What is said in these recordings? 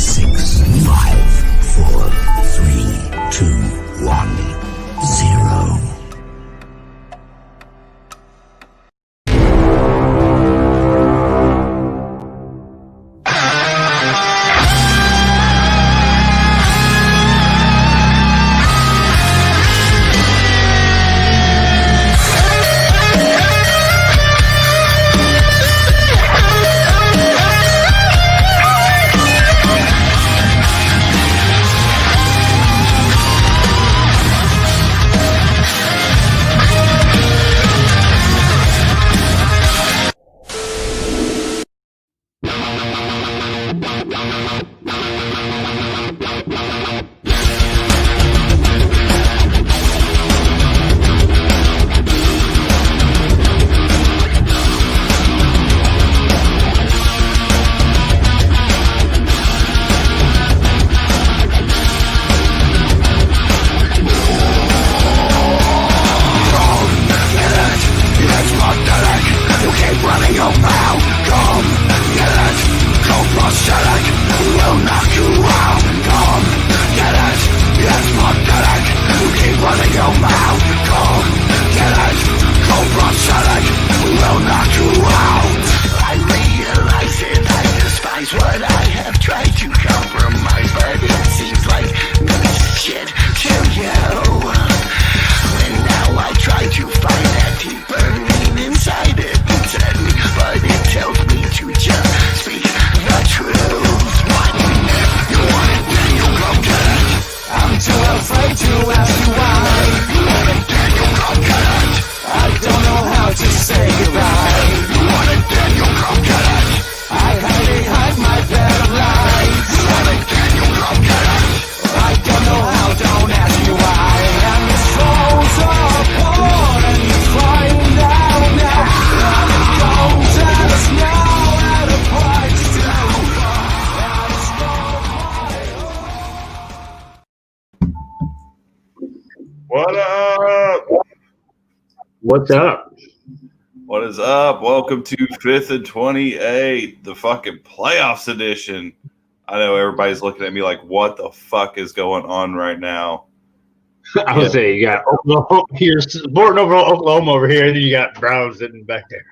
6, 5, 4, 3, 2, 1, 0. What up? What's up? What is up? Welcome to 5th and 28, the fucking playoffs edition. I know everybody's looking at me like, what the fuck is going on right now? I would say you got Oklahoma here, supporting over Oklahoma over here, and then you got Browns sitting back there.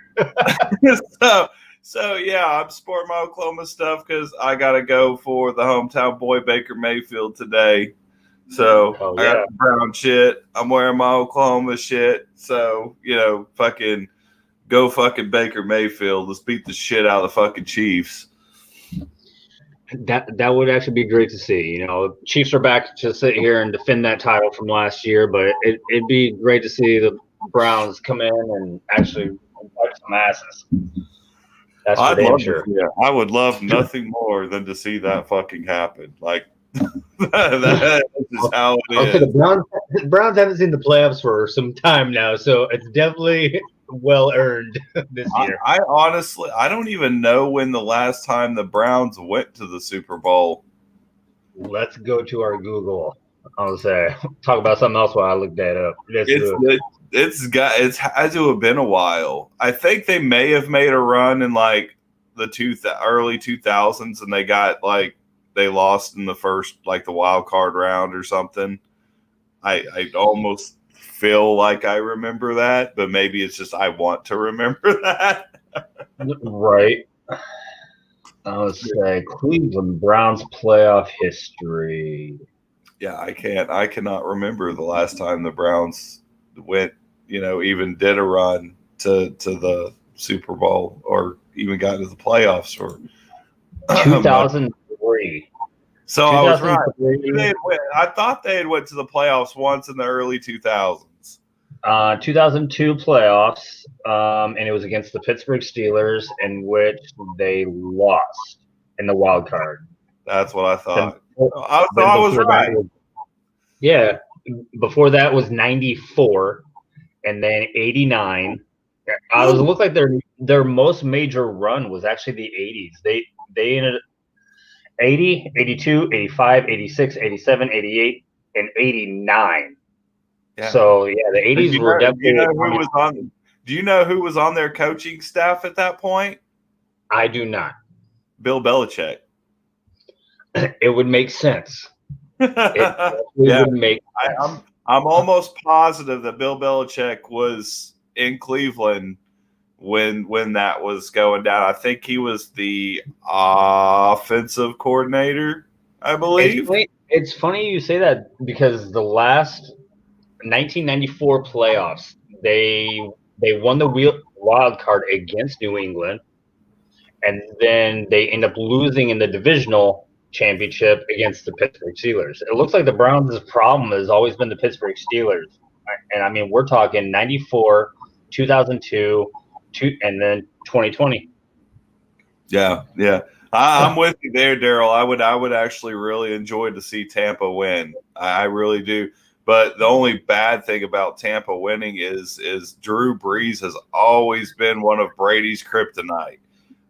So yeah, I'm sporting my Oklahoma stuff because I got to go for the hometown boy Baker Mayfield today. So I got the Brown shit. I'm wearing my Oklahoma shit. So, fucking go fucking Baker Mayfield. Let's beat the shit out of the fucking Chiefs. That would actually be great to see. Chiefs are back to sit here and defend that title from last year, but it'd be great to see the Browns come in and actually wipe some asses. That's for damn sure. I would love nothing more than to see that fucking happen. Like, that is how it is. The Browns haven't seen the playoffs for some time now, so it's definitely well earned this year. I honestly, I don't even know when the last time the Browns went to the Super Bowl. Let's go to our Google. I'll say talk about something else while I look that up. It's had to have been a while. I think they may have made a run in like the early 2000s, and they lost in the first, like, the wild card round or something. I almost feel like I remember that, but maybe it's just I want to remember that. Right. I would say Cleveland Browns playoff history. Yeah, I cannot remember the last time the Browns went, even did a run to the Super Bowl or even got to the playoffs. Or 2003. So I was right. I thought they had went to the playoffs once in the early 2000s. 2002 playoffs, and it was against the Pittsburgh Steelers, in which they lost in the wild card. That's what I thought. I was right. Before that was 94, and then 89. It looked like their most major run was actually the 80s. They ended 80, 82, 85, 86, 87, 88, and 89. Yeah. So, the 80s were definitely... Do you know who was on their coaching staff at that point? I do not. Bill Belichick. it would make sense. It definitely Yeah, would make sense. I'm almost positive that Bill Belichick was in Cleveland when that was going down. I think he was the offensive coordinator, I believe. It's funny you say that because the last 1994 playoffs, they won the wild card against New England, and then they end up losing in the divisional championship against the Pittsburgh Steelers. It looks like the Browns' problem has always been the Pittsburgh Steelers, and I mean we're talking 94, 2002, and then 2020. Yeah, yeah. I'm with you there, Daryl. I would actually really enjoy to see Tampa win. I really do. But the only bad thing about Tampa winning is Drew Brees has always been one of Brady's kryptonite.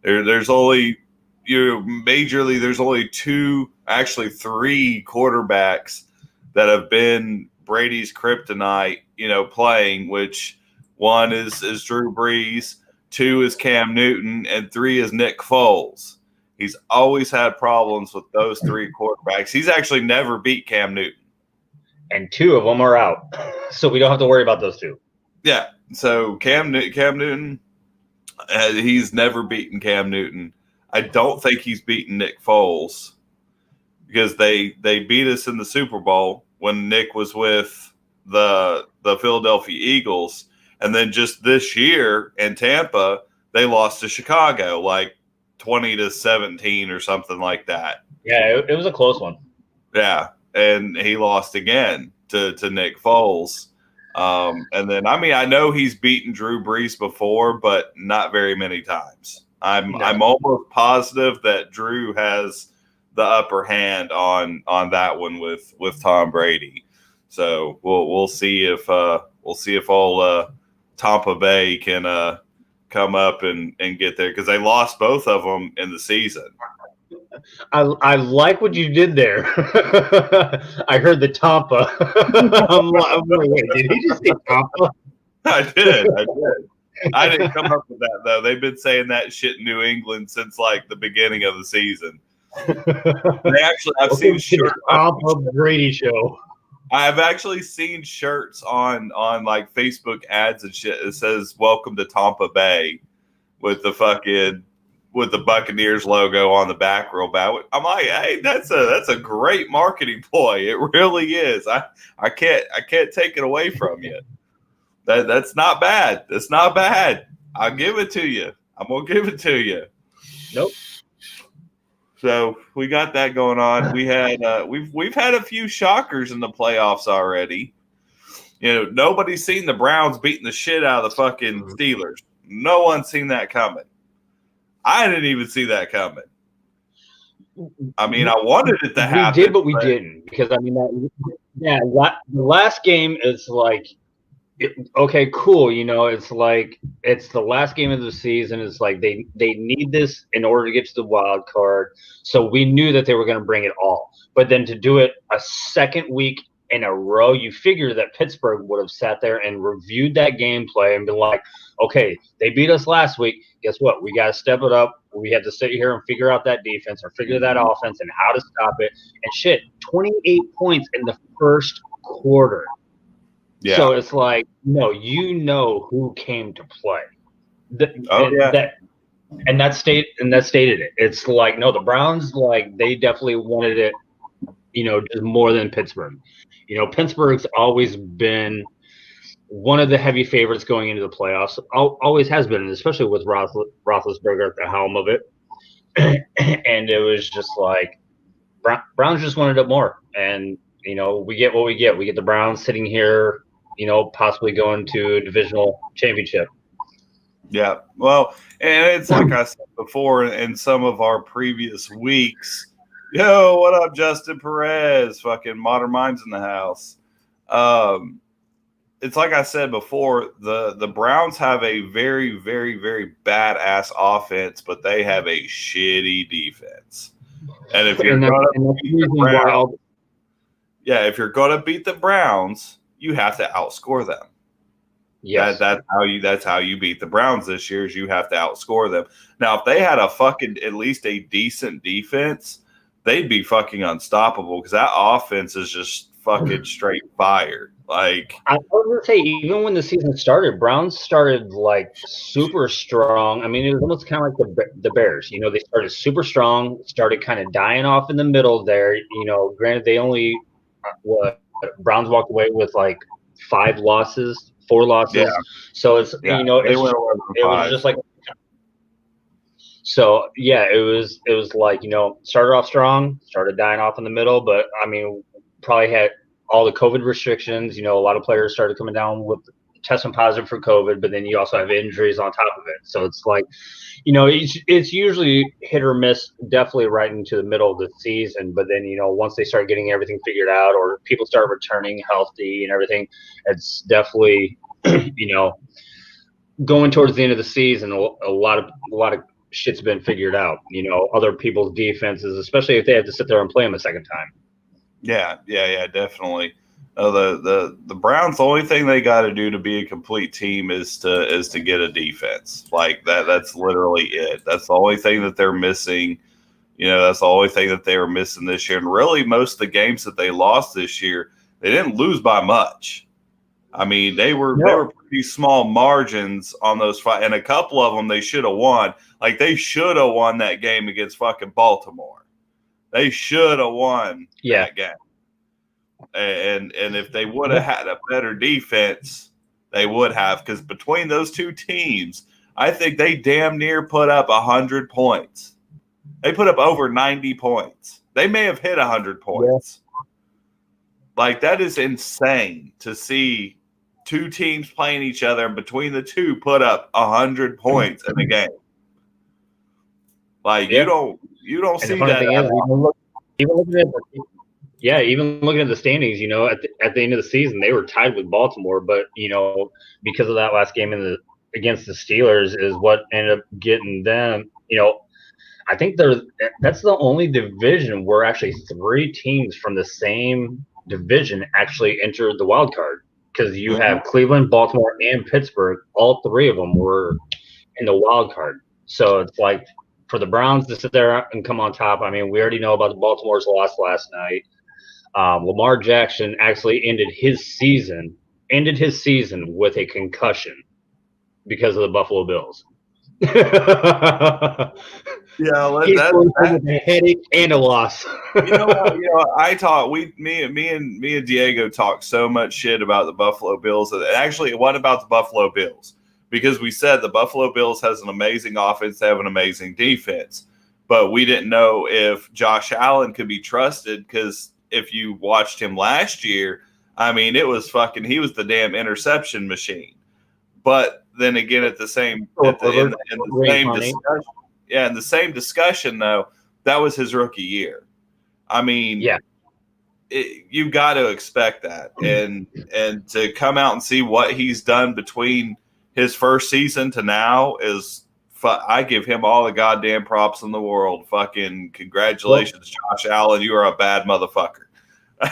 There's only majorly there's only two, actually three quarterbacks that have been Brady's kryptonite, playing, which one is Drew Brees, two is Cam Newton, and three is Nick Foles. He's always had problems with those three quarterbacks. He's actually never beat Cam Newton. And two of them are out. So we don't have to worry about those two. Yeah. So Cam Newton, he's never beaten Cam Newton. I don't think he's beaten Nick Foles because they beat us in the Super Bowl when Nick was with the Philadelphia Eagles. And then just this year in Tampa, they lost to Chicago, like 20-17 or something like that. Yeah, it was a close one. Yeah, and he lost again to Nick Foles. And then, I know he's beaten Drew Brees before, but not very many times. I'm almost positive that Drew has the upper hand on that one with Tom Brady. So we'll see if all Tampa Bay can come up and get there, because they lost both of them in the season. I like what you did there. I heard the Tampa. I'm like, wait, did he just say Tampa? I did. I didn't come up with that, though. They've been saying that shit in New England since like the beginning of the season. I've seen shirts. Tampa Brady show. I've actually seen shirts on like Facebook ads and shit. It says "Welcome to Tampa Bay" with the Buccaneers logo on the back real bad. I'm like, hey, that's a great marketing ploy. It really is. I can't take it away from you. That's not bad. That's not bad. I'll give it to you. I'm gonna give it to you. Nope. So we got that going on. We had we've had a few shockers in the playoffs already. Nobody's seen the Browns beating the shit out of the fucking Steelers. No one's seen that coming. I didn't even see that coming. I mean, I wanted it to happen. We did, but we didn't, because the last game is like, okay, cool. It's like it's the last game of the season. It's like they need this in order to get to the wild card. So we knew that they were going to bring it all. But then to do it a second week in a row, you figure that Pittsburgh would have sat there and reviewed that gameplay and been like, okay, they beat us last week. Guess what? We got to step it up. We had to sit here and figure out that defense or figure that offense and how to stop it. And shit, 28 points in the first quarter. Yeah. So it's like, no, who came to play. That stated it. It's like, no, the Browns, like, they definitely wanted it, just more than Pittsburgh. Pittsburgh's always been one of the heavy favorites going into the playoffs. Always has been, especially with Roethlisberger at the helm of it. And it was just like, Browns just wanted it more. And, we get what we get. We get the Browns sitting here, possibly going to a divisional championship. Yeah. Well, and it's like I said before in some of our previous weeks, yo, what up, Justin Perez? Fucking Modern Minds in the house. It's like I said before, the Browns have a very, very, very badass offense, but they have a shitty defense. And if you're going to beat the Browns, you have to outscore them. Yes. That's how you beat the Browns this year, is you have to outscore them. Now, if they had at least a decent defense, they'd be fucking unstoppable because that offense is just fucking straight fire. Like, I was gonna say, even when the season started, Browns started like super strong. I mean, it was almost kind of like the Bears. You know, they started super strong, started kind of dying off in the middle there. You know, granted, they only Browns walked away with like 4 losses. yeah, So it's yeah, you know they it's, went it was just like. So yeah, it was like, you know, started off strong, started dying off in the middle, but I mean, probably had all the COVID restrictions. You know, a lot of players started coming down with testing positive for COVID, but then you also have injuries on top of it. So it's like, you know, it's usually hit or miss, definitely right into the middle of the season. But then, you know, once they start getting everything figured out or people start returning healthy and everything, it's definitely, you know, going towards the end of the season, a lot of shit's been figured out. You know, other people's defenses, especially if they have to sit there and play them a second time. Yeah, definitely. The Browns, the only thing they got to do to be a complete team is to get a defense like that. That's literally it. That's the only thing that they're missing. You know, that's the only thing that they were missing this year. And really, most of the games that they lost this year, they didn't lose by much. I mean, they were pretty small margins on those five, and a couple of them they should have won. Like, they should have won that game against fucking Baltimore. They should have won that game. And if they would have had a better defense, they would have. Because between those two teams, I think they damn near put up 100 points. They put up over 90 points. They may have hit 100 points. Yeah. Like, that is insane to see two teams playing each other, and between the two put up 100 points in the game. Like, you don't see that. Even looking at the standings, you know, at the end of the season, they were tied with Baltimore, but you know, because of that last game against the Steelers is what ended up getting them. You know, I think that's the only division where actually 3 teams from the same division actually entered the wild card. Because you have Cleveland, Baltimore, and Pittsburgh. All 3 of them were in the wild card. So it's like, for the Browns to sit there and come on top. I mean, we already know about the Baltimore's loss last night. Lamar Jackson actually ended his season with a concussion because of the Buffalo Bills. That's a headache and a loss. Me and Diego talked so much shit about the Buffalo Bills. Actually, what about the Buffalo Bills? Because we said the Buffalo Bills has an amazing offense, they have an amazing defense, but we didn't know if Josh Allen could be trusted. Because if you watched him last year, I mean, it was fucking. He was the damn interception machine. But then again, in the same discussion, though, that was his rookie year. I mean, you got to expect that, and to come out and see what he's done between his first season to now is. I give him all the goddamn props in the world. Fucking congratulations, Josh Allen. You are a bad motherfucker.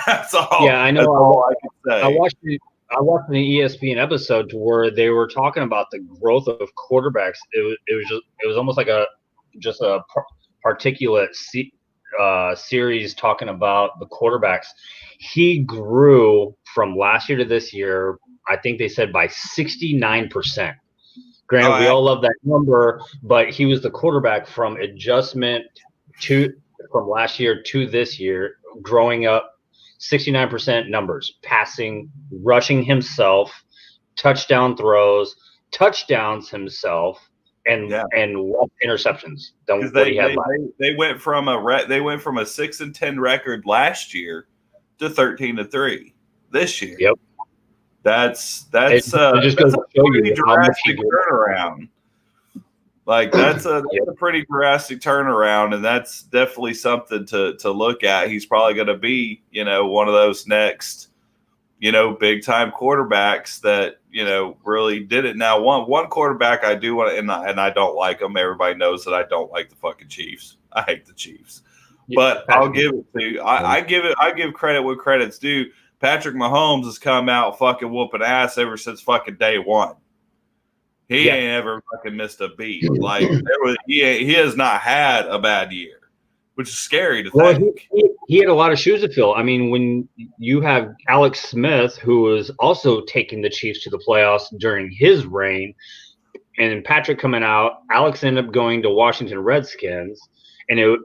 That's all. Yeah, I know. That's all I can say. I watched an ESPN episode to where they were talking about the growth of quarterbacks. It was almost like a particulate series talking about the quarterbacks. He grew from last year to this year. I think they said by 69%. Granted, we all love that number, but he was the quarterback from adjustment from last year to this year, growing up 69% numbers, passing, rushing himself, touchdown throws, touchdowns himself, and interceptions. They went from a 6-10 record last year to 13-3 this year. Yep. That's a pretty drastic turnaround. Like, that's a pretty drastic turnaround, and that's definitely something to look at. He's probably going to be, you know, one of those next, you know, big time quarterbacks that, you know, really did it. Now, one quarterback I do want, and I don't like him. Everybody knows that I don't like the fucking Chiefs. I hate the Chiefs, but I'll give it to you. I give credit where credit's due. Patrick Mahomes has come out fucking whooping ass ever since fucking day one. He ain't ever fucking missed a beat. Like, he has not had a bad year. which is scary to Well, think. he had a lot of shoes to fill. I mean, when you have Alex Smith, who was also taking the Chiefs to the playoffs during his reign, and Patrick coming out, Alex ended up going to Washington Redskins. And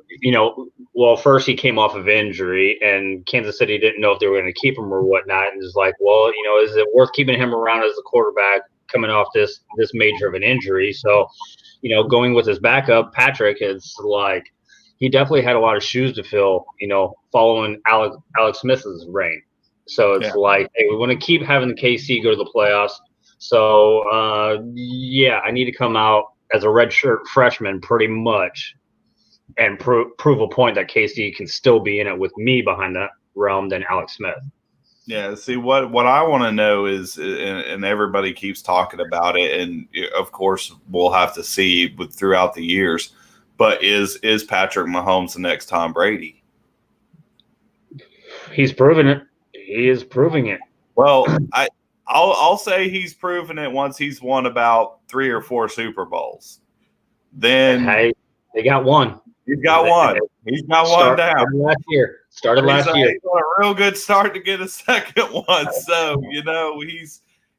first he came off of injury, and Kansas City didn't know if they were going to keep him or whatnot. And it's like, well, is it worth keeping him around as a quarterback coming off this major of an injury? So, going with his backup, Patrick, is like he definitely had a lot of shoes to fill, following Alex Smith's reign. So it's like, hey, we want to keep having the KC go to the playoffs. So, I need to come out as a redshirt freshman pretty much and prove a point that KC can still be in it with me behind the realm than Alex Smith. Yeah, see, what I want to know is, and everybody keeps talking about it, and of course we'll have to see throughout the years, but is Patrick Mahomes the next Tom Brady? He's proven it. He is proving it. Well, I'll say he's proven it once he's won about 3 or 4 Super Bowls. Then they got one. He's got one. He's got one down. Started last year. He's on a real good start to get a second one. So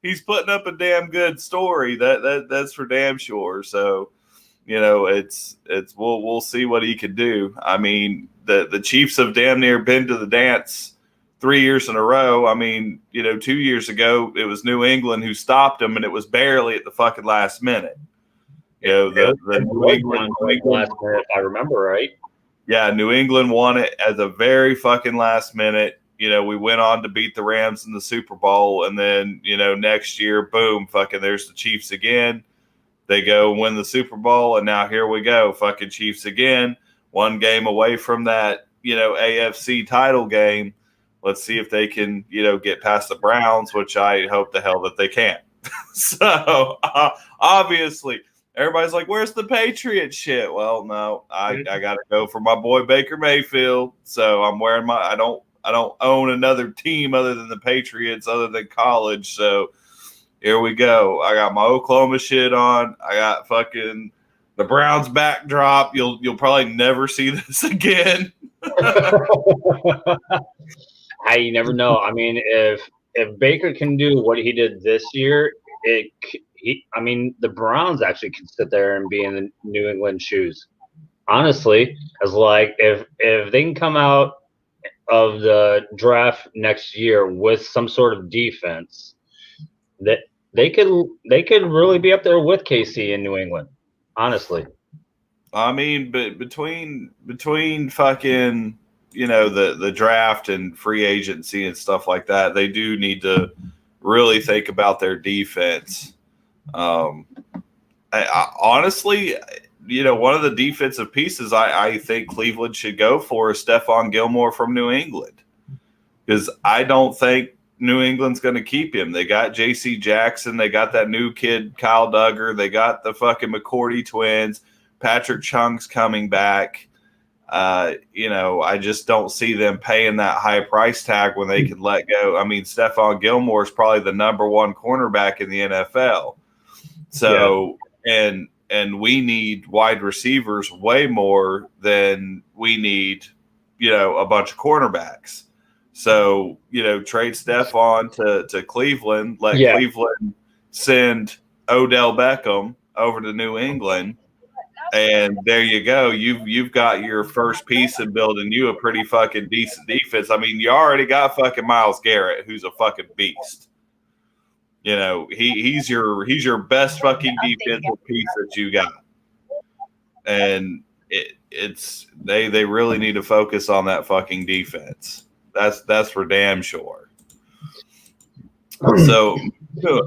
he's putting up a damn good story. That's for damn sure. So it's we'll see what he can do. I mean, the Chiefs have damn near been to the dance 3 years in a row. I mean, 2 years ago it was New England who stopped them, and it was barely at the fucking last minute. The New England last minute, if I remember right. Yeah, New England won it at the very fucking last minute. We went on to beat the Rams in the Super Bowl, and then next year, boom, fucking there's the Chiefs again. They go win the Super Bowl, and now here we go, fucking Chiefs again. One game away from that, AFC title game. Let's see if they can, get past the Browns, which I hope the hell that they can. So obviously. Everybody's like, where's the Patriot shit? Well, no, I got to go for my boy Baker Mayfield. So I'm wearing I don't own another team other than the Patriots, other than college. So here we go. I got my Oklahoma shit on. I got fucking the Browns backdrop. You'll probably never see this again. You never know. I mean, if Baker can do what he did this year, the Browns actually can sit there and be in the New England shoes. Honestly, as like if they can come out of the draft next year with some sort of defense, that they could really be up there with KC in New England. Honestly, I mean, but between fucking the draft and free agency and stuff like that, they do need to really think about their defense. I honestly, one of the defensive pieces I think Cleveland should go for is Stephon Gilmore from New England, because I don't think New England's going to keep him. They got J.C. Jackson. They got that new kid, Kyle Duggar. They got the fucking McCourty twins. Patrick Chung's coming back. I just don't see them paying that high price tag when they can let go. I mean, Stephon Gilmore is probably the number 1 cornerback in the NFL. So, and we need wide receivers way more than we need, a bunch of cornerbacks. So, trade Stephon to Cleveland, let Cleveland send Odell Beckham over to New England. And there you go. You've got your first piece in building you a pretty fucking decent defense. I mean, you already got fucking Myles Garrett, who's a fucking beast. He's your best fucking defensive piece that you got. And they really need to focus on that fucking defense. That's for damn sure. So there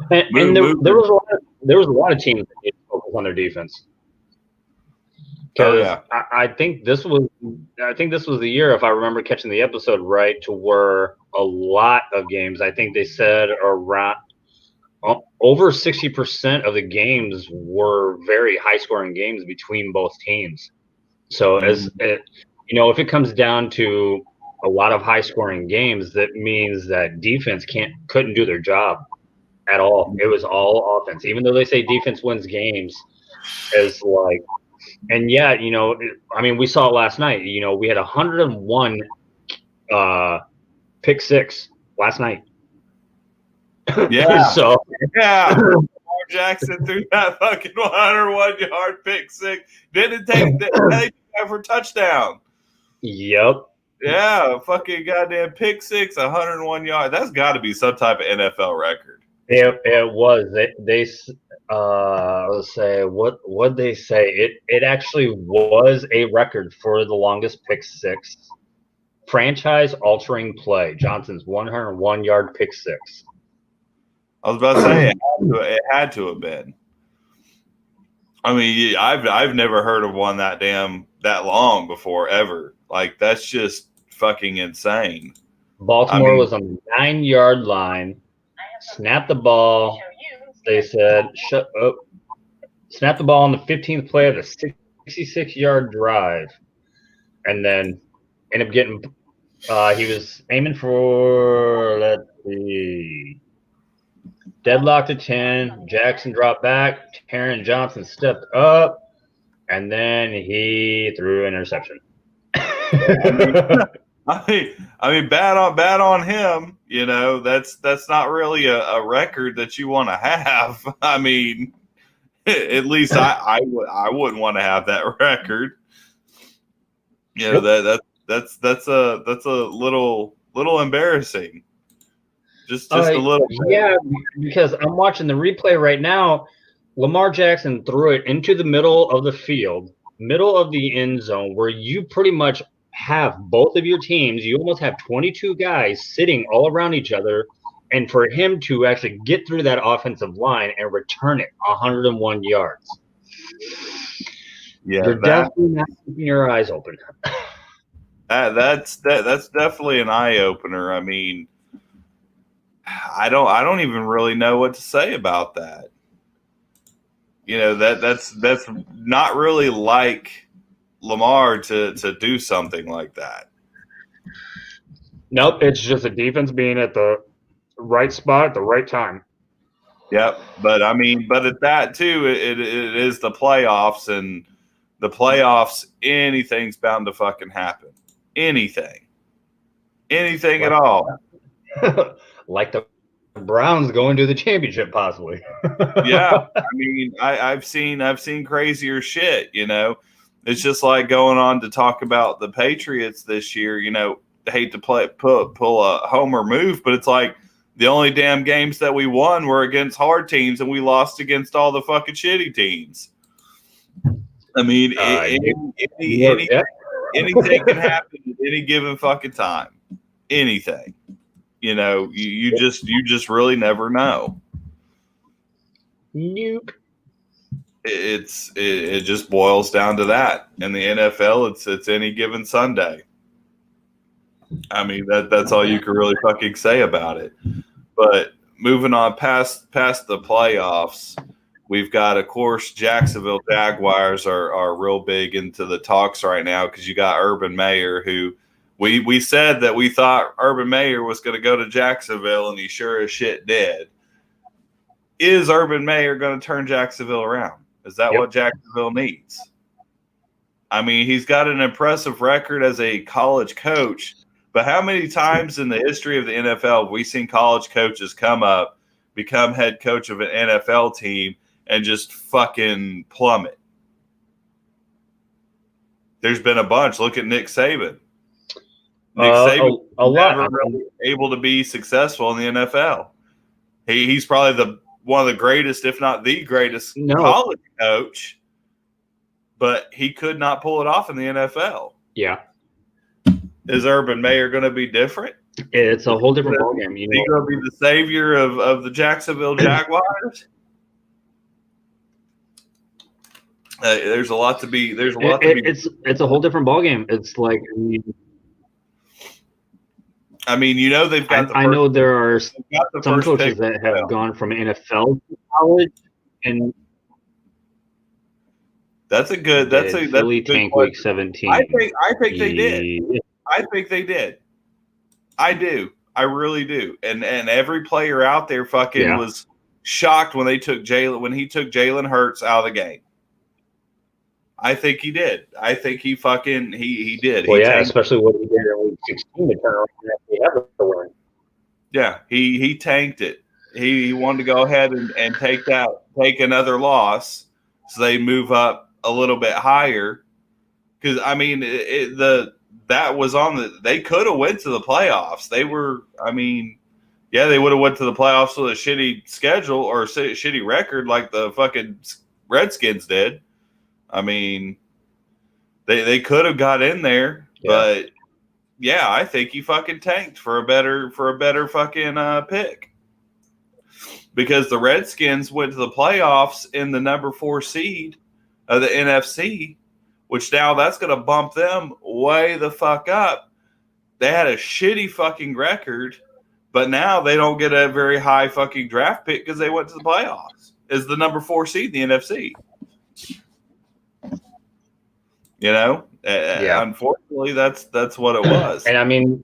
was a lot of teams that need to focus on their defense. Because I think this was the year, if I remember catching the episode right, to where a lot of games, I think they said around over 60% of the games were very high scoring games between both teams. So if it comes down to a lot of high scoring games, that means that defense couldn't do their job at all. It was all offense. Even though they say defense wins games, it's like And yeah, I mean, we saw it last night. We had 101 pick six last night. Yeah, So yeah. Lamar Jackson threw that fucking 101-yard pick six. Didn't take that for touchdown. Yep. Yeah, fucking goddamn pick six, 101 yards. That's got to be some type of NFL record. It was. Let's say what they say. It actually was a record for the longest pick six. Franchise altering play. Johnson's 101-yard pick six. I was about to say it had to have been. I mean, I've never heard of one that long before ever. Like, that's just fucking insane. Baltimore was on the 9-yard line. Snapped the ball. They said, "Shut up." Snapped the ball on the 15th play of a 66-yard drive, and then ended up getting. He was aiming for, let's see, deadlocked at 10. Jackson dropped back. Taron Johnson stepped up, and then he threw an interception. I mean, bad on him. That's not really a record that you want to have. I mean, at least I wouldn't want to have that record. That's a little embarrassing. Just a little. Yeah, because I'm watching the replay right now. Lamar Jackson threw it into the middle of the field, middle of the end zone, where you pretty much have both of your teams. You almost have 22 guys sitting all around each other, and for him to actually get through that offensive line and return it 101 yards. Yeah, you're definitely not keeping your eyes open. That's definitely an eye opener. I mean, I don't even really know what to say about that. That's not really like Lamar to do something like that. Nope, it's just a defense being at the right spot at the right time. Yep, but at that too, it is the playoffs, and the playoffs, anything's bound to fucking happen. Anything at all. Like the Browns going to the championship, possibly. Yeah, I mean, I've seen crazier shit. It's just like going on to talk about the Patriots this year. Hate to pull a homer move, but it's like the only damn games that we won were against hard teams, and we lost against all the fucking shitty teams. I mean, anything can happen at any given fucking time. Anything. You just really never know. Nope. It just boils down to that. In the NFL, it's any given Sunday. I mean, that's all you can really fucking say about it. But moving on past the playoffs, we've got, of course, Jacksonville Jaguars are real big into the talks right now, because you got Urban Meyer, who we said that we thought Urban Meyer was going to go to Jacksonville, and he sure as shit did. Is Urban Meyer going to turn Jacksonville around? Is that what Jacksonville needs? I mean, he's got an impressive record as a college coach, but how many times in the history of the NFL have we seen college coaches come up, become head coach of an NFL team, and just fucking plummet? There's been a bunch. Look at Nick Saban. Nick Saban a lot. never really able to be successful in the NFL. He's probably one of the greatest, if not the greatest, college coach, but he could not pull it off in the NFL. Yeah. Is Urban Meyer going to be different? It's a whole different ballgame. Is he going to be the savior of the Jacksonville Jaguars? There's a lot to be. It's a whole different ballgame. It's like, they've got. I know there are some coaches that have gone from NFL to college, and that's a good. That's a Philly tank week 17. I think they did. I think they did. I do. I really do. And every player out there fucking was shocked when he took Jalen Hurts out of the game. I think he did. I think he fucking he did. Well, He yeah, tanked. especially what he did in Week 16 to turn around and actually have a win. Yeah, he tanked it. He wanted to go ahead and take another loss so they move up a little bit higher. Because I mean, that was on they could have went to the playoffs. They were, I mean, yeah, they would have went to the playoffs with a shitty schedule or a shitty record like the fucking Redskins did. I mean, they could have got in there, but yeah, I think he fucking tanked for a better fucking pick. Because the Redskins went to the playoffs in the number 4 seed of the NFC, which now that's going to bump them way the fuck up. They had a shitty fucking record, but now they don't get a very high fucking draft pick because they went to the playoffs as the number 4 seed in the NFC. You know, unfortunately, that's what it was. And I mean,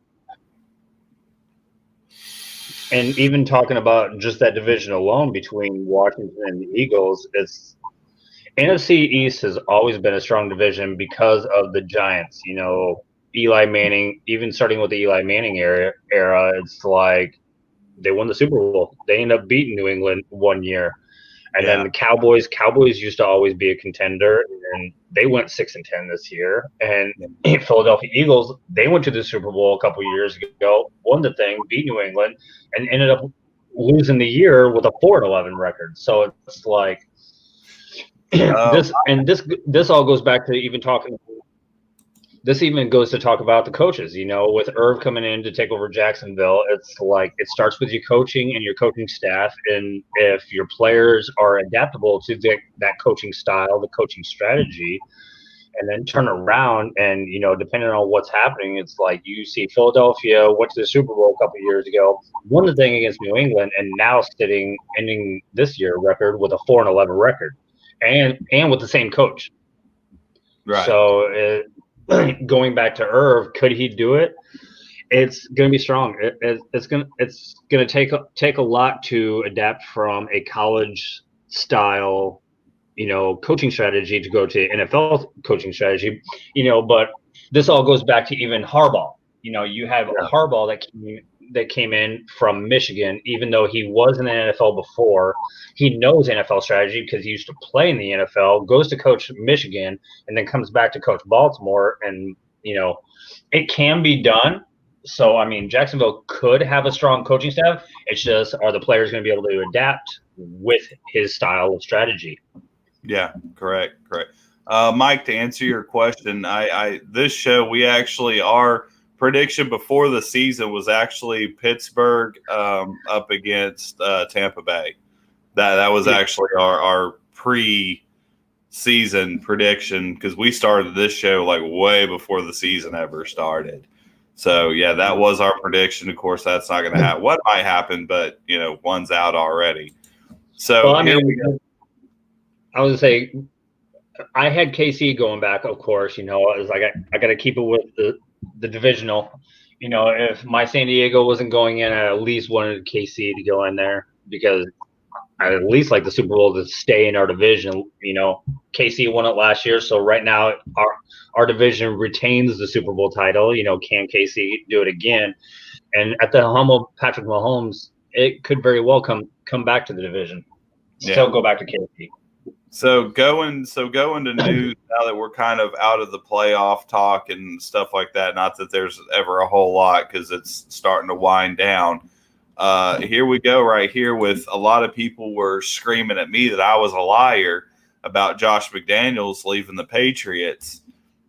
and even talking about just that division alone between Washington and the Eagles, it's NFC East has always been a strong division because of the Giants. You know, Eli Manning, even starting with the Eli Manning era, it's like they won the Super Bowl. They ended up beating New England one year. And then the Cowboys used to always be a contender, and they went 6-10 this year. And Philadelphia Eagles, they went to the Super Bowl a couple years ago, won the thing, beat New England, and ended up losing the year with a 4-11 record. So it's like this all goes back to even talking. This even goes to talk about the coaches, you know, with Irv coming in to take over Jacksonville. It's like it starts with your coaching and your coaching staff. And if your players are adaptable to that coaching style, the coaching strategy, and then turn around and, you know, depending on what's happening, it's like you see Philadelphia went to the Super Bowl a couple of years ago, won the thing against New England, and now ending this year record with a 4-11 record and with the same coach. Right. So going back to Irv, could he do it? It's going to be strong. It's going to take a lot to adapt from a college style, you know, coaching strategy to go to NFL coaching strategy, you know. But this all goes back to even Harbaugh. You know, you have Harbaugh that came in from Michigan, even though he was in the NFL before. He knows NFL strategy because he used to play in the NFL, goes to coach Michigan, and then comes back to coach Baltimore. And, you know, it can be done. So, I mean, Jacksonville could have a strong coaching staff. It's just, are the players going to be able to adapt with his style of strategy? Yeah, correct. Mike, to answer your question, this show, we actually, our prediction before the season was actually Pittsburgh up against Tampa Bay. That was actually our pre-season prediction because we started this show like way before the season ever started. So, yeah, that was our prediction. Of course, that's not going to happen. What might happen, but, you know, one's out already. So, well, I here mean, we go. I was say I had KC going back, of course. You know, I was like, I got to keep it with the divisional. You know, if my San Diego wasn't going in, I at least wanted KC to go in there because I at least like the Super Bowl to stay in our division. You know, KC won it last year, so right now our division retains the Super Bowl title. You know, can KC do it again? And at the helm of Patrick Mahomes, it could very well come back to the division. Still go back to KC. So going to news now that we're kind of out of the playoff talk and stuff like that. Not that there's ever a whole lot because it's starting to wind down. Here we go right here with a lot of people were screaming at me that I was a liar about Josh McDaniels leaving the Patriots.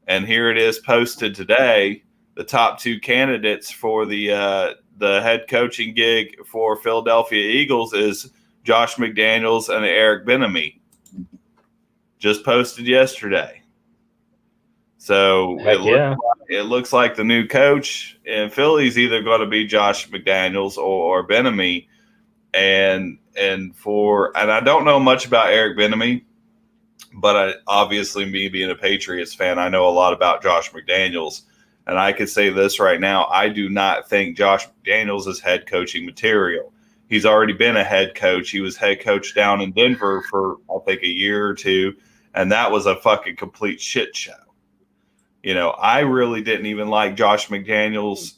And here it is posted today. The top 2 candidates for the head coaching gig for Philadelphia Eagles is Josh McDaniels and Eric Bieniemy. Just posted yesterday. So it looks like the new coach in Philly is either going to be Josh McDaniels or Bieniemy. And I don't know much about Eric Bieniemy, but obviously me being a Patriots fan, I know a lot about Josh McDaniels. And I could say this right now, I do not think Josh McDaniels is head coaching material. He's already been a head coach. He was head coach down in Denver for, I think, a year or two. and that was a fucking complete shit show. You know, I really didn't even like Josh McDaniels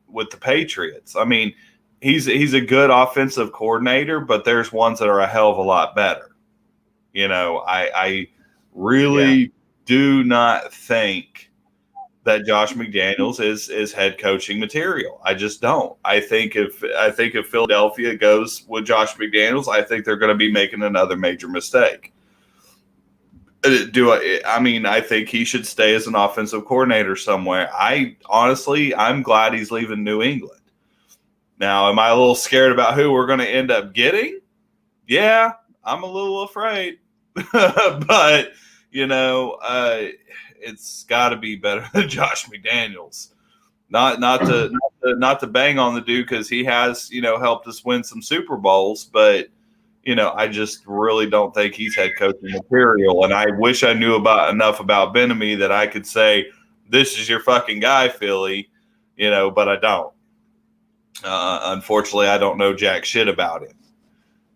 with the Patriots. I mean, he's a good offensive coordinator, but there's ones that are a hell of a lot better. You know, I really do not think that Josh McDaniels is head coaching material. I just don't. I think if Philadelphia goes with Josh McDaniels, I think they're going to be making another major mistake. I think he should stay as an offensive coordinator somewhere. I'm glad he's leaving New England. Now, am I a little scared about who we're going to end up getting? Yeah, I'm a little afraid. But, you know, it's got to be better than Josh McDaniels. Not to bang on the dude because he has, you know, helped us win some Super Bowls, but you know, I just really don't think he's head coaching material. And I wish I knew enough about Bieniemy that I could say, this is your fucking guy, Philly, you know, but I don't. Unfortunately, I don't know jack shit about him.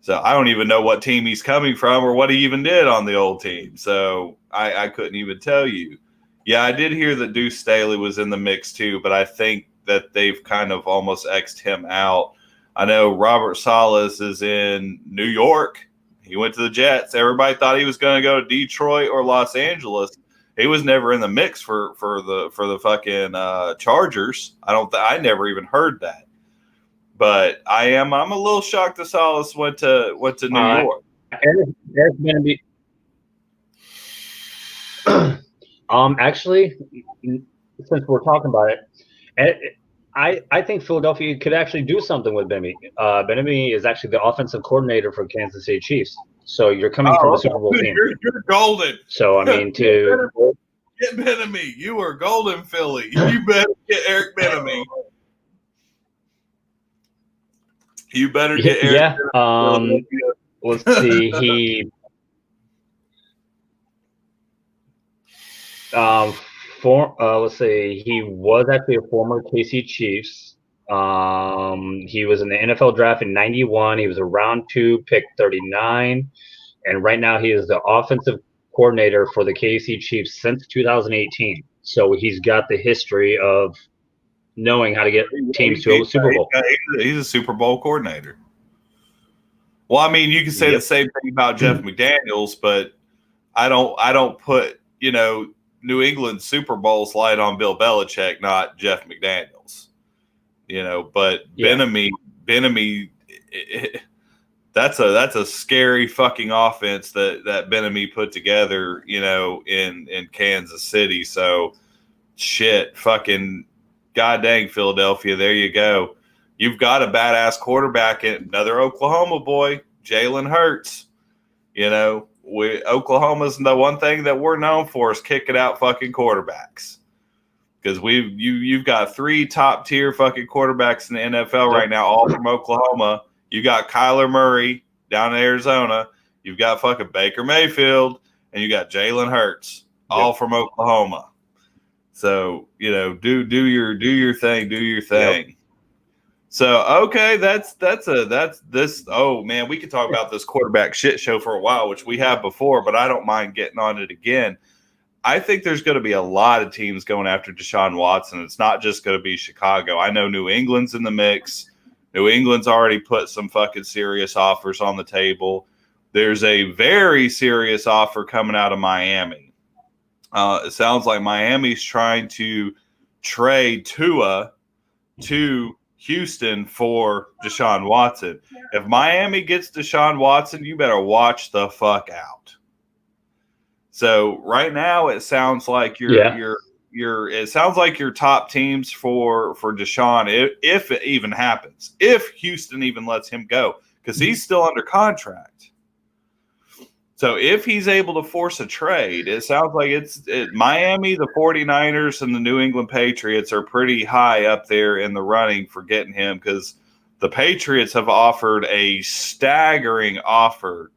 So I don't even know what team he's coming from or what he even did on the old team. So I couldn't even tell you. Yeah, I did hear that Deuce Staley was in the mix too, but I think that they've kind of almost X'd him out. I know Robert Salas is in New York. He went to the Jets. Everybody thought he was going to go to Detroit or Los Angeles. He was never in the mix for the fucking Chargers. I never even heard that. But I'm a little shocked that Salas went to New York. There's going to be actually, since we're talking about it, I think Philadelphia could actually do something with Bieniemy. Bieniemy is actually the offensive coordinator for Kansas City Chiefs. So you're coming from a Super Bowl team. You're golden. So I mean, get Bieniemy. You are golden, Philly. You better get Eric Bieniemy. You better get Eric. Yeah. Let's see. He. Let's see. He was actually a former KC Chiefs. He was in the NFL draft in '91. He was a round 2 pick 39, and right now he is the offensive coordinator for the KC Chiefs since 2018. So he's got the history of knowing how to get teams to a Super Bowl. He's a Super Bowl coordinator. Well, I mean, you can say the same thing about Jeff McDaniels, but I don't put, you know, New England Super Bowl slide on Bill Belichick, not Jeff McDaniels. You know, but Bieniemy, that's a scary fucking offense that Bieniemy put together, you know, in Kansas City. So shit, fucking god dang Philadelphia, there you go. You've got a badass quarterback in another Oklahoma boy, Jalen Hurts. You know, Oklahoma's the one thing that we're known for is kicking out fucking quarterbacks. Because you've got 3 top tier fucking quarterbacks in the NFL right now, all from Oklahoma. You got Kyler Murray down in Arizona. You've got fucking Baker Mayfield, and you got Jalen Hurts, all from Oklahoma. So, you know, do your thing. Yep. So, okay, that's this. Oh man, we could talk about this quarterback shit show for a while, which we have before, but I don't mind getting on it again. I think there's going to be a lot of teams going after Deshaun Watson. It's not just going to be Chicago. I know New England's in the mix. New England's already put some fucking serious offers on the table. There's a very serious offer coming out of Miami. It sounds like Miami's trying to trade Tua to Houston for Deshaun Watson. If Miami gets Deshaun Watson, you better watch the fuck out. So right now, it sounds like it sounds like your top teams for Deshaun, if it even happens, if Houston even lets him go, because he's still under contract. So if he's able to force a trade, it sounds like Miami, the 49ers, and the New England Patriots are pretty high up there in the running for getting him, because the Patriots have offered a staggering offer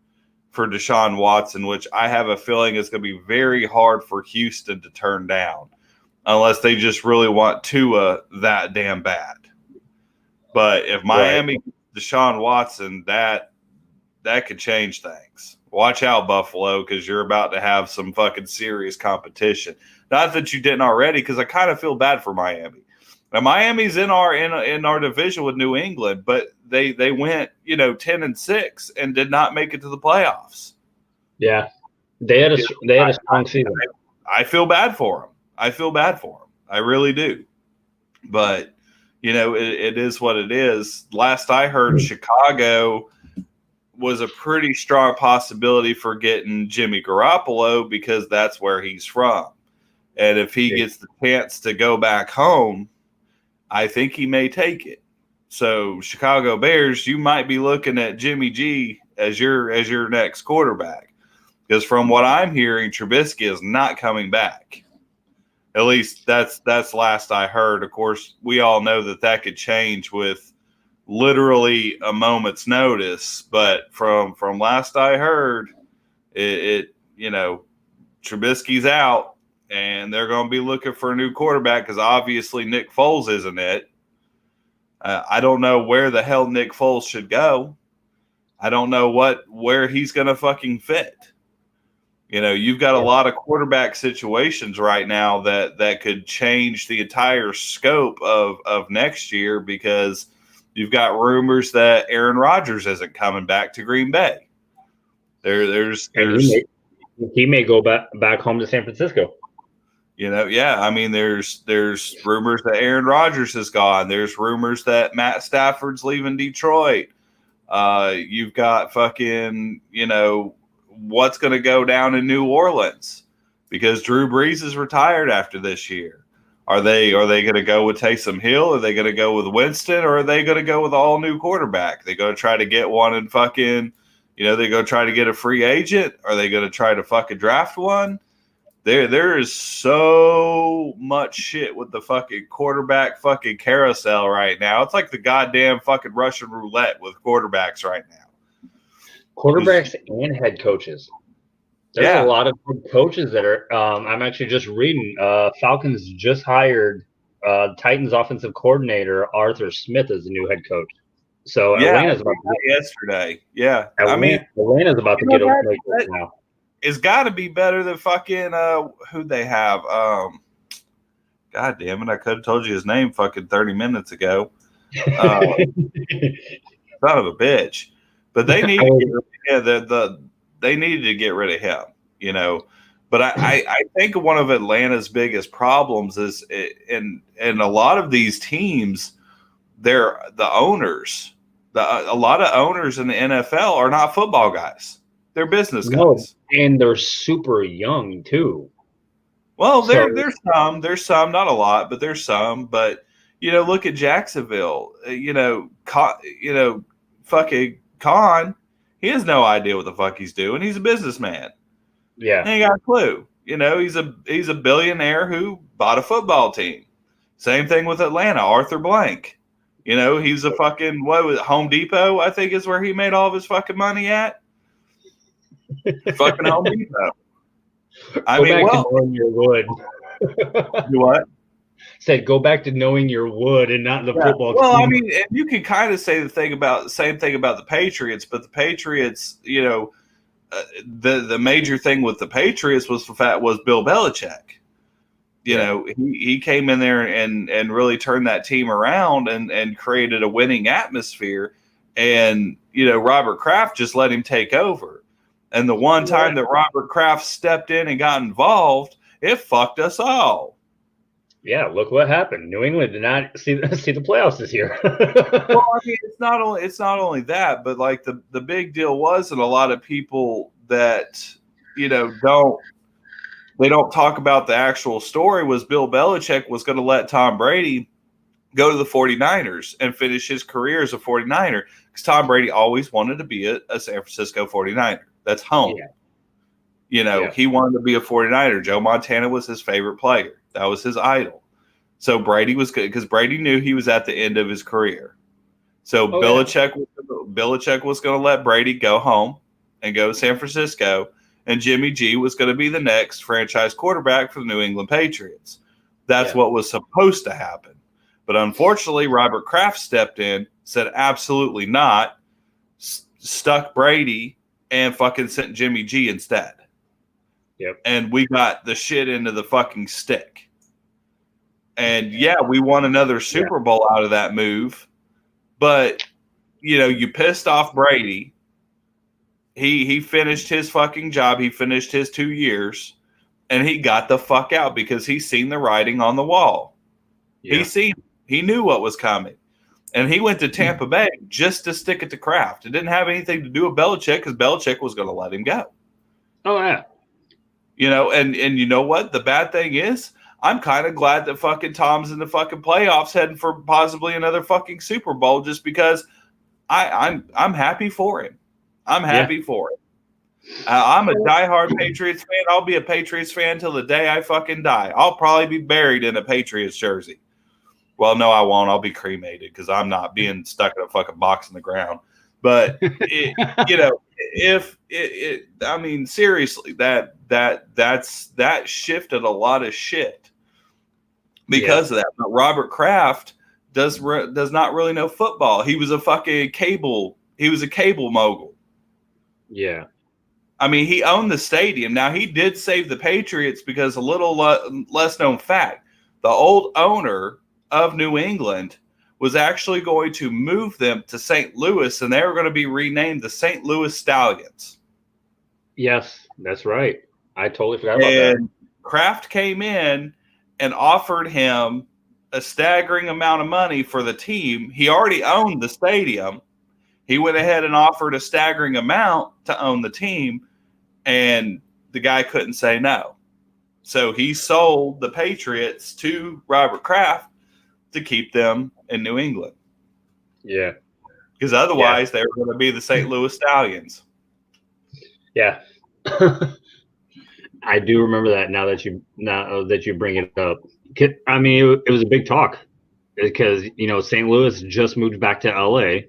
for Deshaun Watson, which I have a feeling is going to be very hard for Houston to turn down unless they just really want Tua that damn bad. But if Miami gets Deshaun Watson, that could change things. Watch out, Buffalo, because you're about to have some fucking serious competition. Not that you didn't already, because I kind of feel bad for Miami. Now, Miami's in our division with New England, but they went 10-6 and did not make it to the playoffs. Yeah, they had a strong season. I feel bad for them. I really do. But it is what it is. Last I heard, Chicago was a pretty strong possibility for getting Jimmy Garoppolo because that's where he's from. And if he gets the chance to go back home, I think he may take it. So Chicago Bears, you might be looking at Jimmy G as your next quarterback. Because from what I'm hearing, Trubisky is not coming back. At least that's last I heard. Of course, we all know that could change with literally a moment's notice. But from last I heard, Trubisky's out, and they're going to be looking for a new quarterback because obviously Nick Foles isn't it. I don't know where the hell Nick Foles should go. I don't know where he's going to fucking fit. You've got a lot of quarterback situations right now that could change the entire scope of next year because you've got rumors that Aaron Rodgers isn't coming back to Green Bay. There's he may go back home to San Francisco. I mean, there's rumors that Aaron Rodgers is gone. There's rumors that Matt Stafford's leaving Detroit. You've got fucking, what's going to go down in New Orleans because Drew Brees is retired after this year. Are they going to go with Taysom Hill? Are they going to go with Winston? Or are they going to go with all new quarterback? They going to try to get one and fucking, they're going to try to get a free agent? Are they going to try to fucking draft one? There is so much shit with the fucking quarterback fucking carousel right now. It's like the goddamn fucking Russian roulette with quarterbacks right now. Quarterbacks and head coaches. There's a lot of good coaches that are. I'm actually just reading. Falcons just hired Titans offensive coordinator Arthur Smith as the new head coach. So Atlanta's about to yesterday. Yeah, Atlanta's about to get a head coach now. It's got to be better than fucking who they have. God damn it! I could have told you his name fucking 30 minutes ago. Son of a bitch. But they need they needed to get rid of him, But I think one of Atlanta's biggest problems is in a lot of these teams, they're the owners. A lot of owners in the NFL are not football guys; they're business guys, and they're super young too. Well, there's some, not a lot, but there's some. But look at Jacksonville. Fucking Khan, he has no idea what the fuck he's doing. He's a businessman. Yeah. He ain't got a clue. He's a billionaire who bought a football team. Same thing with Atlanta, Arthur Blank. He's a fucking Home Depot, I think is where he made all of his fucking money at. Fucking Home Depot. Knowing your wood. You what? Said go back to knowing your wood and not the football team. Well, you can kind of say the same thing about the Patriots, but the Patriots, the major thing with the Patriots was Bill Belichick. He came in there and really turned that team around and created a winning atmosphere. And Robert Kraft just let him take over. And the one time that Robert Kraft stepped in and got involved, it fucked us all. Yeah, look what happened. New England did not see the playoffs this year. Well, it's not only that, but like the big deal was, and a lot of people that don't talk about the actual story was Bill Belichick was going to let Tom Brady go to the 49ers and finish his career as a 49er because Tom Brady always wanted to be a San Francisco 49er. That's home. Yeah. He wanted to be a 49er. Joe Montana was his favorite player. That was his idol. So Brady was good because Brady knew he was at the end of his career. So Belichick was going to let Brady go home and go to San Francisco, and Jimmy G was going to be the next franchise quarterback for the New England Patriots. That's what was supposed to happen. But unfortunately, Robert Kraft stepped in, said absolutely not, stuck Brady and fucking sent Jimmy G instead. Yep. And we got the shit into the fucking stick. And yeah, we won another Super Bowl out of that move. But, you know, you pissed off Brady. He finished his fucking job. He finished his 2 years. And he got the fuck out because he seen the writing on the wall. Yeah. He knew what was coming. And he went to Tampa Bay just to stick it to Kraft. It didn't have anything to do with Belichick because Belichick was going to let him go. Oh, yeah. You know, and you know what? The bad thing is, I'm kind of glad that fucking Tom's in the fucking playoffs heading for possibly another fucking Super Bowl just because I'm happy for him. I'm happy for him. I'm a diehard Patriots fan. I'll be a Patriots fan till the day I fucking die. I'll probably be buried in a Patriots jersey. Well, no, I won't. I'll be cremated because I'm not being stuck in a fucking box in the ground. But you know, I mean, seriously, that shifted a lot of shit because of that. But Robert Kraft does not really know football. He was a fucking cable. He was a cable mogul. Yeah. I mean, he owned the stadium. Now, he did save the Patriots because a little less known fact, the old owner of New England was actually going to move them to St. Louis, and they were going to be renamed the St. Louis Stallions. Yes, that's right. I totally forgot about that. And Kraft came in and offered him a staggering amount of money for the team. He already owned the stadium. He went ahead and offered a staggering amount to own the team, and the guy couldn't say no. So he sold the Patriots to Robert Kraft to keep them in New England. Yeah. Because otherwise they were going to be the St. Louis Stallions. Yeah. I do remember that now that you bring it up. I mean, it was a big talk because, you know, St. Louis just moved back to LA.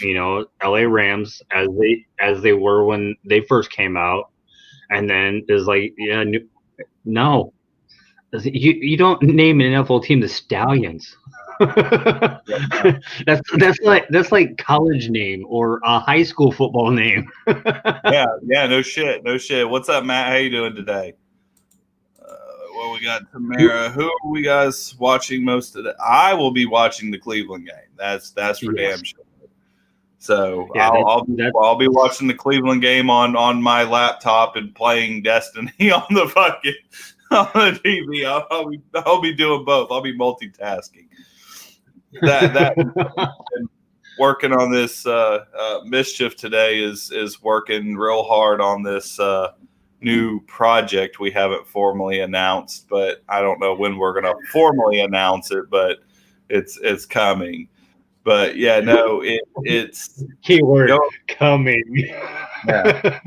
You know, LA Rams as they were when they first came out, and then is like, yeah, no, you don't name an NFL team the Stallions. that's like college name or a high school football name. yeah, no shit. What's up, Matt? How you doing today? Well, we got Tamara. Who are we guys watching most of the? I will be watching the Cleveland game. That's for damn sure. So yeah, I'll be watching the Cleveland game on my laptop and playing Destiny on the TV. I'll be doing both. I'll be multitasking. That working on this mischief today is working real hard on this new project we haven't formally announced, but I don't know when we're going to formally announce it, but it's coming. But yeah, no, it's keyword coming. Yeah.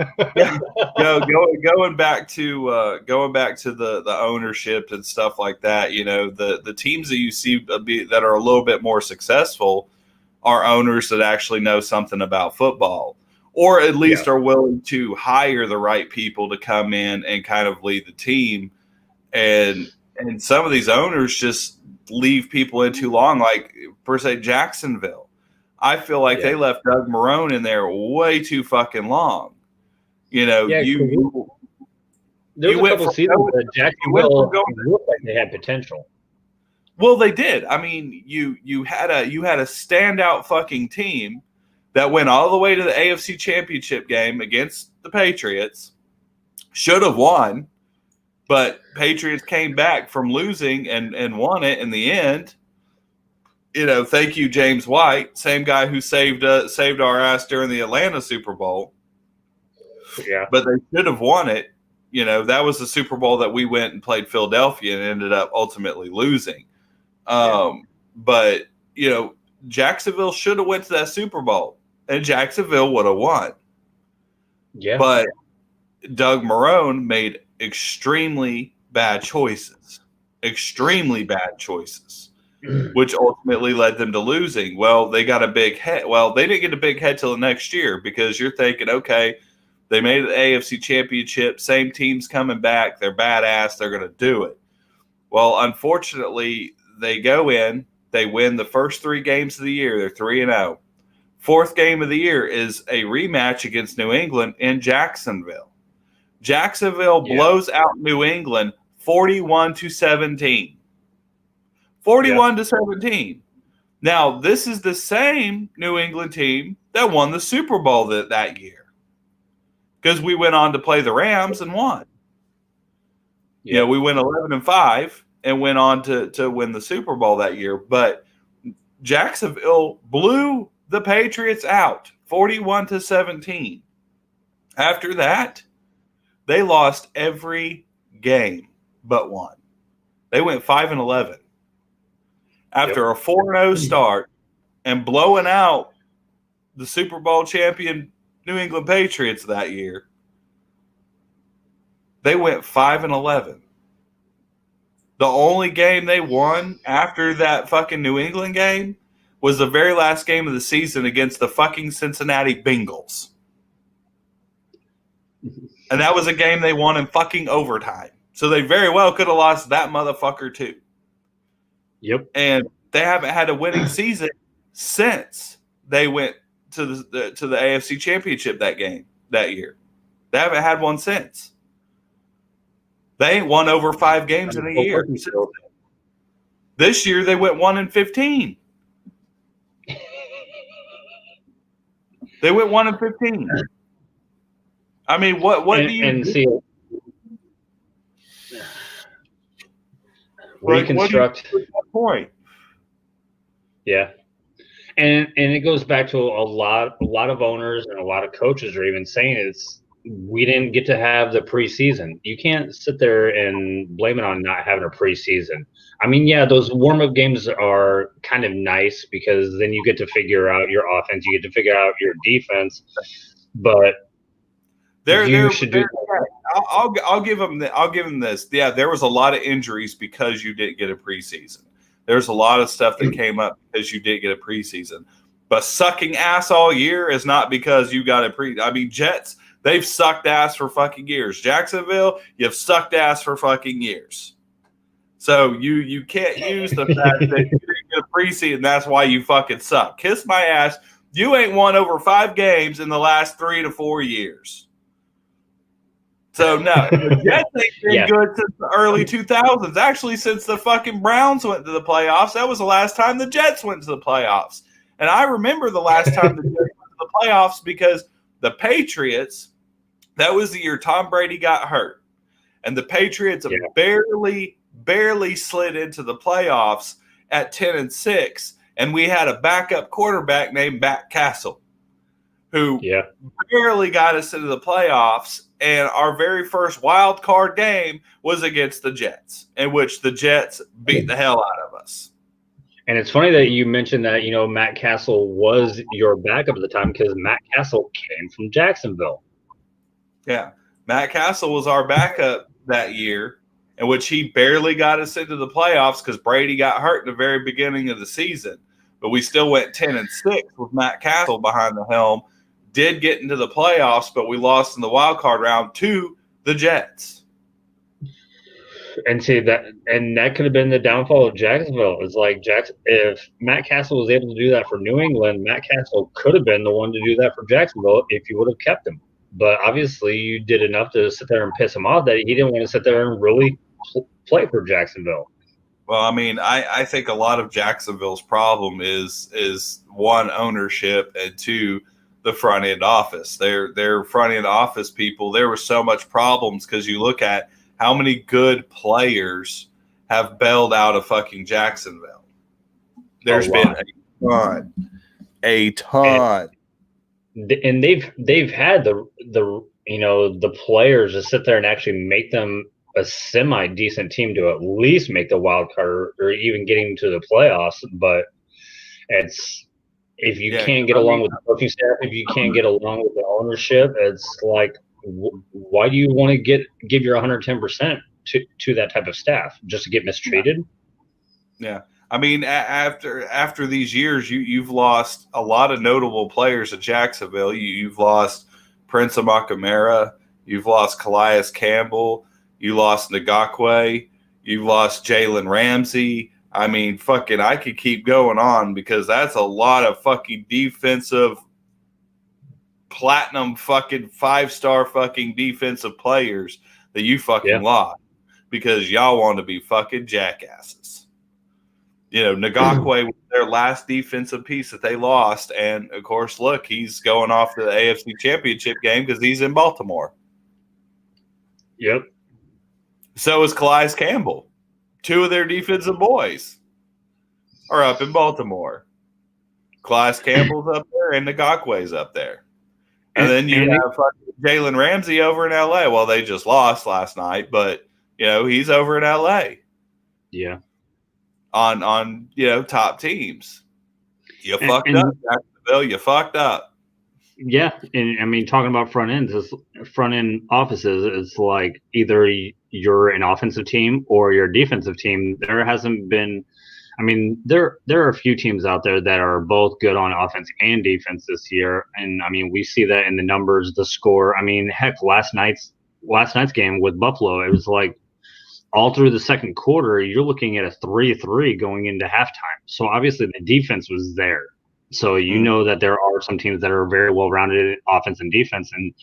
Going back to the ownership and stuff like that. You know, the teams that you see that are a little bit more successful are owners that actually know something about football, or at least are willing to hire the right people to come in and kind of lead the team. And some of these owners just leave people in too long, like per se Jacksonville. I feel like they left Doug Marrone in there way too fucking long. You know, there was a couple seasons that Jacksonville looked like they had potential. Well, they did. I mean, you had a standout fucking team that went all the way to the AFC Championship game against the Patriots. Should have won. But Patriots came back from losing and won it in the end. You know, thank you, James White, same guy who saved our ass during the Atlanta Super Bowl. Yeah. But they should have won it. You know, that was the Super Bowl that we went and played Philadelphia and ended up ultimately losing. But, you know, Jacksonville should have went to that Super Bowl, and Jacksonville would have won. Yeah. But Doug Marrone made extremely bad choices, which ultimately led them to losing. Well, they got a big head. Well, they didn't get a big head till the next year because you're thinking, okay, they made the AFC Championship, same team's coming back, they're badass, they're going to do it. Well, unfortunately, they go in, they win the first 3 games of the year, they're 3-0. Fourth game of the year is a rematch against New England in Jacksonville. Jacksonville blows out New England 41-17. 41-17. Now, this is the same New England team that won the Super Bowl that year. Because we went on to play the Rams and won. Yeah, we went 11-5 and went on to win the Super Bowl that year. But Jacksonville blew the Patriots out 41-17. After that, they lost every game but one. They went 5-11. After a 4-0 start and blowing out the Super Bowl champion New England Patriots that year, they went 5-11. The only game they won after that fucking New England game was the very last game of the season against the fucking Cincinnati Bengals. And that was a game they won in fucking overtime. So they very well could have lost that motherfucker too. Yep. And they haven't had a winning season since they went to the AFC Championship that year. They haven't had one since. They ain't won over 5 games in a year. This year they went 1-15. They went 1-15. I mean, what do you see? Reconstruct point. Yeah. And it goes back to a lot of owners and a lot of coaches are even saying we didn't get to have the preseason. You can't sit there and blame it on not having a preseason. I mean, yeah, those warm-up games are kind of nice because then you get to figure out your offense, you get to figure out your defense, but I'll give them this. Yeah, there was a lot of injuries because you didn't get a preseason. There's a lot of stuff that came up because you didn't get a preseason. But sucking ass all year is not because you got a Jets, they've sucked ass for fucking years. Jacksonville, you've sucked ass for fucking years. So you can't use the fact that you didn't get a preseason. That's why you fucking suck. Kiss my ass. You ain't won over 5 games in the last 3 to 4 years. So, no, the Jets ain't been good since the early 2000s. Actually, since the fucking Browns went to the playoffs, that was the last time the Jets went to the playoffs. And I remember the last time the Jets went to the playoffs because the Patriots, that was the year Tom Brady got hurt. And the Patriots barely slid into the playoffs at 10-6. And we had a backup quarterback named Matt Castle, who barely got us into the playoffs. And our very first wild card game was against the Jets, in which the Jets beat the hell out of us. And it's funny that you mentioned that, Matt Castle was your backup at the time because Matt Castle came from Jacksonville. Yeah. Matt Castle was our backup that year, in which he barely got us into the playoffs because Brady got hurt in the very beginning of the season. But we still went 10-6 with Matt Castle behind the helm. Did get into the playoffs, but we lost in the wild card round to the Jets. And see that could have been the downfall of Jacksonville. It's like if Matt Castle was able to do that for New England, Matt Castle could have been the one to do that for Jacksonville if you would have kept him. But obviously, you did enough to sit there and piss him off that he didn't want to sit there and really play for Jacksonville. Well, I mean, I think a lot of Jacksonville's problem is one, ownership, and two, the front end office. Their front end office people, there were so much problems because you look at how many good players have bailed out of fucking Jacksonville. There's been a ton. And they've had the players to sit there and actually make them a semi-decent team to at least make the wild card or even getting to the playoffs. But if you can't get along with the coaching staff, if you can't get along with the ownership, it's like, why do you want to give your 110% to that type of staff just to get mistreated? Yeah. I mean, after these years, you've lost a lot of notable players at Jacksonville. You've lost Prince Amukamara. You've lost Calais Campbell. You lost Ngakoue. You've lost Jalen Ramsey. I mean, fucking, I could keep going on because that's a lot of fucking defensive, platinum fucking 5-star fucking defensive players that you fucking lost because y'all want to be fucking jackasses. You know, Ngakwe was their last defensive piece that they lost. And, of course, look, he's going off to the AFC Championship game because he's in Baltimore. Yep. So is Calais Campbell. 2 of their defensive boys are up in Baltimore. Calais Campbell's up there and Ngakwe's up there. And then you have Jalen Ramsey over in L.A. Well, they just lost last night, but, you know, he's over in L.A. Yeah. On you know, top teams. You fucked up, Jacksonville. You fucked up. Yeah, and I mean, talking about front end offices, it's like either you're an offensive team or you're a defensive team. There hasn't been, I mean, there are a few teams out there that are both good on offense and defense this year, and I mean, we see that in the numbers, the score. I mean, heck, last night's game with Buffalo, it was like all through the second quarter, you're looking at a 3-3 going into halftime. So obviously the defense was there. So you know that there are some teams that are very well-rounded in offense and defense, and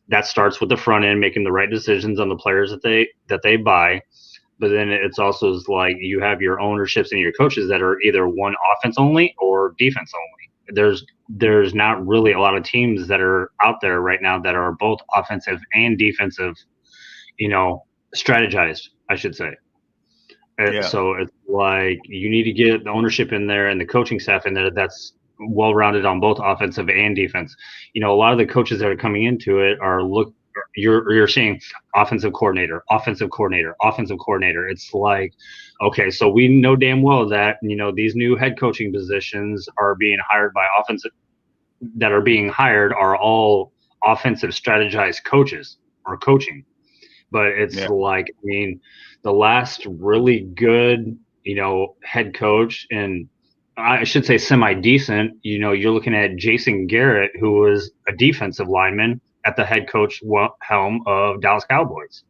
that starts with the front end making the right decisions on the players that they buy. But then it's also like you have your ownerships and your coaches that are either one offense only or defense only. There's not really a lot of teams that are out there right now that are both offensive and defensive, you know, strategized, I should say. Yeah. So it's like you need to get the ownership in there and the coaching staff in there that's well-rounded on both offensive and defense. You know, a lot of the coaches that are coming into it are you're seeing offensive coordinator. It's like, okay, so we know damn well that, you know, these new head coaching positions are being hired by are all offensive strategized coaches or coaching. But it's like, I mean, the last really good, you know, head coach, and I should say semi-decent, you know, you're looking at Jason Garrett, who was a defensive lineman at the head coach helm of Dallas Cowboys.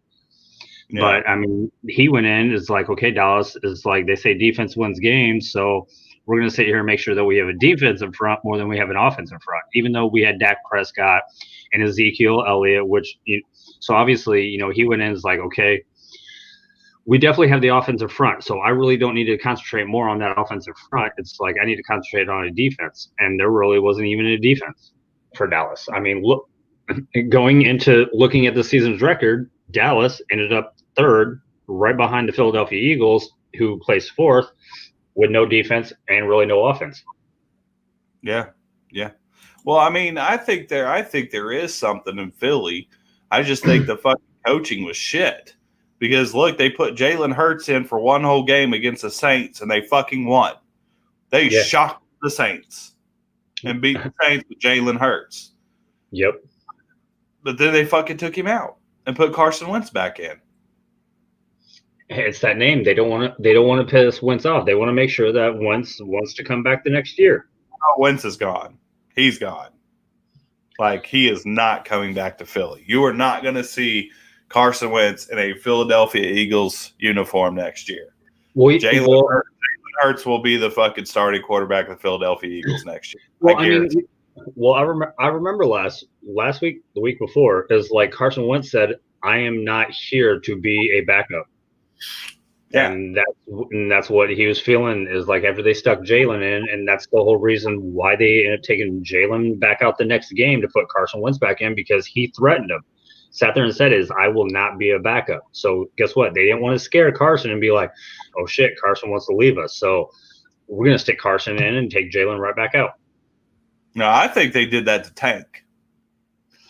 Yeah. But, I mean, he went in, is like, okay, Dallas is like, they say defense wins games, so we're going to sit here and make sure that we have a defense in front more than we have an offense in front, even though we had Dak Prescott and Ezekiel Elliott, so obviously, you know, he went in and is like, okay, we definitely have the offensive front, so I really don't need to concentrate more on that offensive front. It's like I need to concentrate on a defense, and there really wasn't even a defense for Dallas. I mean, look, going into looking at the season's record, Dallas ended up third, right behind the Philadelphia Eagles, who placed fourth, with no defense and really no offense. Yeah. Well, I mean, I think there is something in Philly. I just think the fucking coaching was shit. Because, look, they put Jalen Hurts in for one whole game against the Saints, and they fucking won. They shocked the Saints and beat the Saints with Jalen Hurts. Yep. But then they fucking took him out and put Carson Wentz back in. It's that name. They don't want to piss Wentz off. They want to make sure that Wentz wants to come back the next year. Oh, Wentz is gone. He's gone. Like, he is not coming back to Philly. You are not going to see Carson Wentz in a Philadelphia Eagles uniform next year. Jalen Hurts will be the fucking starting quarterback of the Philadelphia Eagles next year. Well, I remember last week, the week before, is like Carson Wentz said, "I am not here to be a backup." Yeah. And that's what he was feeling is like after they stuck Jalen in, and that's the whole reason why they ended up taking Jalen back out the next game to put Carson Wentz back in, because he threatened him. Sat there and said I will not be a backup. So guess what? They didn't want to scare Carson and be like, oh shit, Carson wants to leave us. So we're going to stick Carson in and take Jalen right back out. No, I think they did that to tank.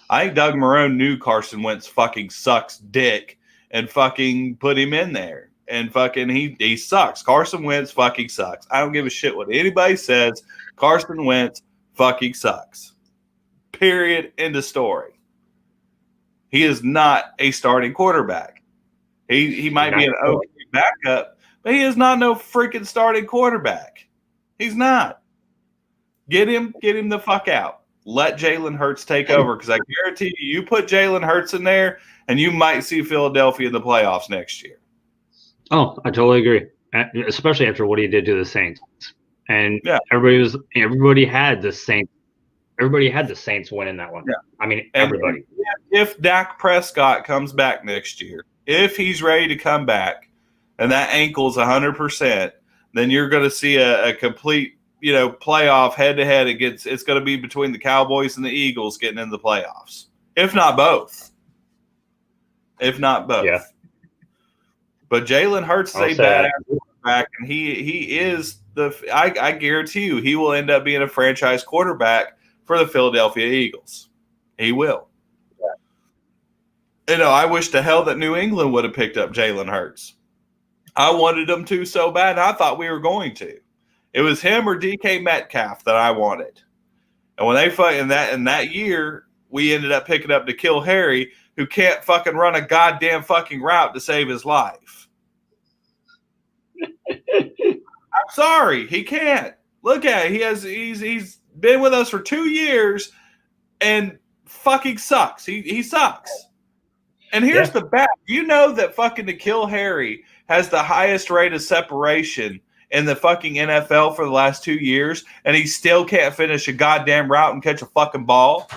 I think Doug Marrone knew Carson Wentz fucking sucks dick and fucking put him in there. And fucking he sucks. Carson Wentz fucking sucks. I don't give a shit what anybody says. Carson Wentz fucking sucks. Period. End of story. He is not a starting quarterback. He might be an okay backup, but he is not no freaking starting quarterback. He's not. Get him the fuck out. Let Jalen Hurts take over, because I guarantee you put Jalen Hurts in there, and you might see Philadelphia in the playoffs next year. Oh, I totally agree. especially after what he did to the Saints. And Yeah. everybody had the Saints. Everybody had the Saints winning that one. Yeah. I mean, And everybody. if Dak Prescott comes back next year, if he's ready to come back, and that ankle's 100%, then you're going to see a complete, playoff head-to-head. It's going to be between the Cowboys and the Eagles getting into the playoffs, if not both. Yeah. But Jalen Hurts is a badass quarterback, and he is I guarantee you he will end up being a franchise quarterback for the Philadelphia Eagles. He will. Yeah. I wish to hell that New England would have picked up Jalen Hurts. I wanted them to so bad, and I thought we were going to. It was him or DK Metcalf that I wanted. And when they fight in that year, we ended up picking up N'Keal Harry, who can't fucking run a goddamn fucking route to save his life. I'm sorry, he can't. Look at it. He's been with us for 2 years and fucking sucks. He sucks. And here's the bad. You know that fucking N'Keal Harry has the highest rate of separation in the fucking NFL for the last 2 years, and he still can't finish a goddamn route and catch a fucking ball?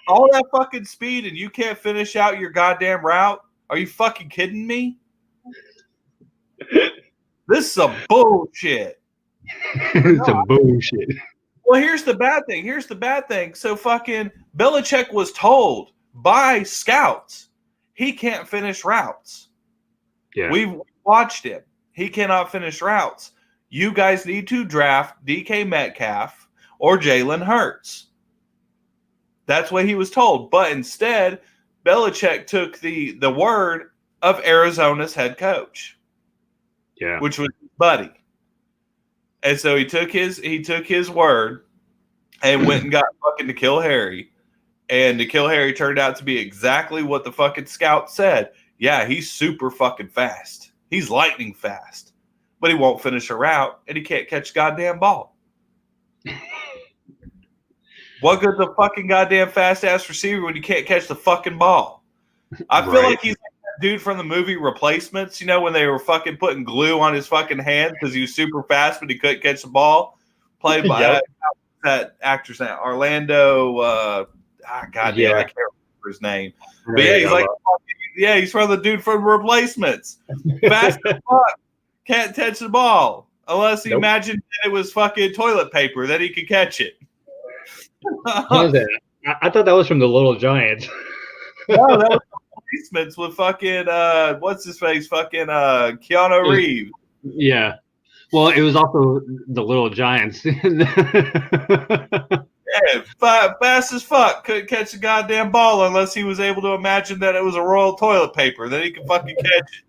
All that fucking speed and you can't finish out your goddamn route? Are you fucking kidding me? This is some bullshit. It's some bullshit. Well, here's the bad thing. So fucking Belichick was told by scouts he can't finish routes. Yeah. We've watched him. He cannot finish routes. You guys need to draft DK Metcalf or Jalen Hurts. That's what he was told. But instead, Belichick took the word of Arizona's head coach. Yeah. Which was his buddy. And so he took his word and went and got fucking N'Keal Harry. And N'Keal Harry turned out to be exactly what the fucking scout said. Yeah, he's super fucking fast. He's lightning fast. But he won't finish a route, and he can't catch a goddamn ball. What good's a fucking goddamn fast-ass receiver when you can't catch the fucking ball? I feel like he's like that dude from the movie Replacements, when they were fucking putting glue on his fucking hand because he was super fast but he couldn't catch the ball. Played by that actor's name, Orlando. I can't remember his name. But yeah, he's from the dude from Replacements. Fast as fuck. Can't catch the ball. Unless he imagined that it was fucking toilet paper, that he could catch it. I thought that was from the Little Giants. No, that was Replacements with fucking, what's his face? Fucking Keanu Reeves. Yeah. Well, it was also the Little Giants. Yeah, fast as fuck. Couldn't catch a goddamn ball unless he was able to imagine that it was a roll of toilet paper. Then he could fucking catch it.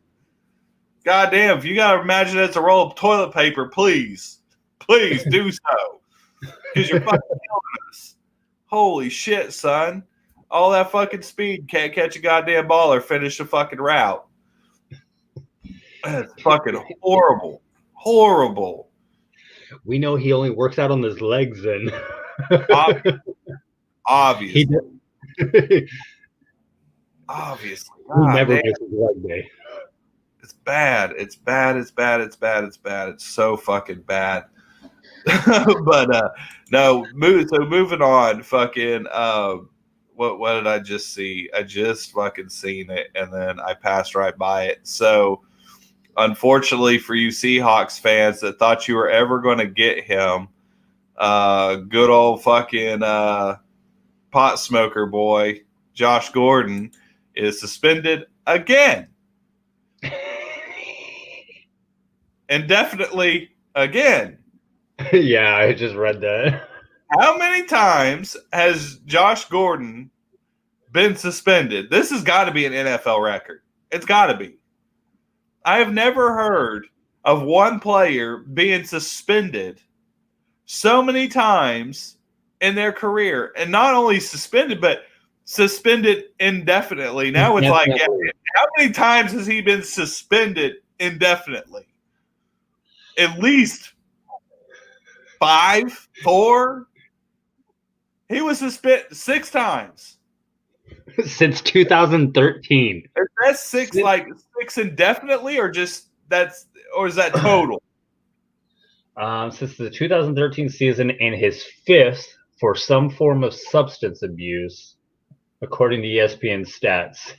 Goddamn, if you got to imagine it's a roll of toilet paper, please do so. Because you're fucking killing us. Holy shit, son. All that fucking speed, can't catch a goddamn ball or finish a fucking route. That's fucking horrible. Horrible. We know he only works out on his legs then. Obviously. Obviously. He never gets his leg day. It's bad. It's bad. It's bad. It's bad. It's bad. It's so fucking bad. But no, moving on, fucking what did I just see? I just fucking seen it and then I passed right by it. So unfortunately for you Seahawks fans that thought you were ever going to get him, good old fucking pot smoker boy Josh Gordon is suspended again. Indefinitely again. Yeah, I just read that. How many times has Josh Gordon been suspended? This has got to be an NFL record. It's got to be. I have never heard of one player being suspended so many times in their career. And not only suspended, but suspended indefinitely. Now it's like, how many times has he been suspended indefinitely? At least 5, 4. He was suspended 6 times. Since 2013. Is that 6 like 6 indefinitely or just or is that total? Since the 2013 season and his fifth for some form of substance abuse, according to ESPN stats.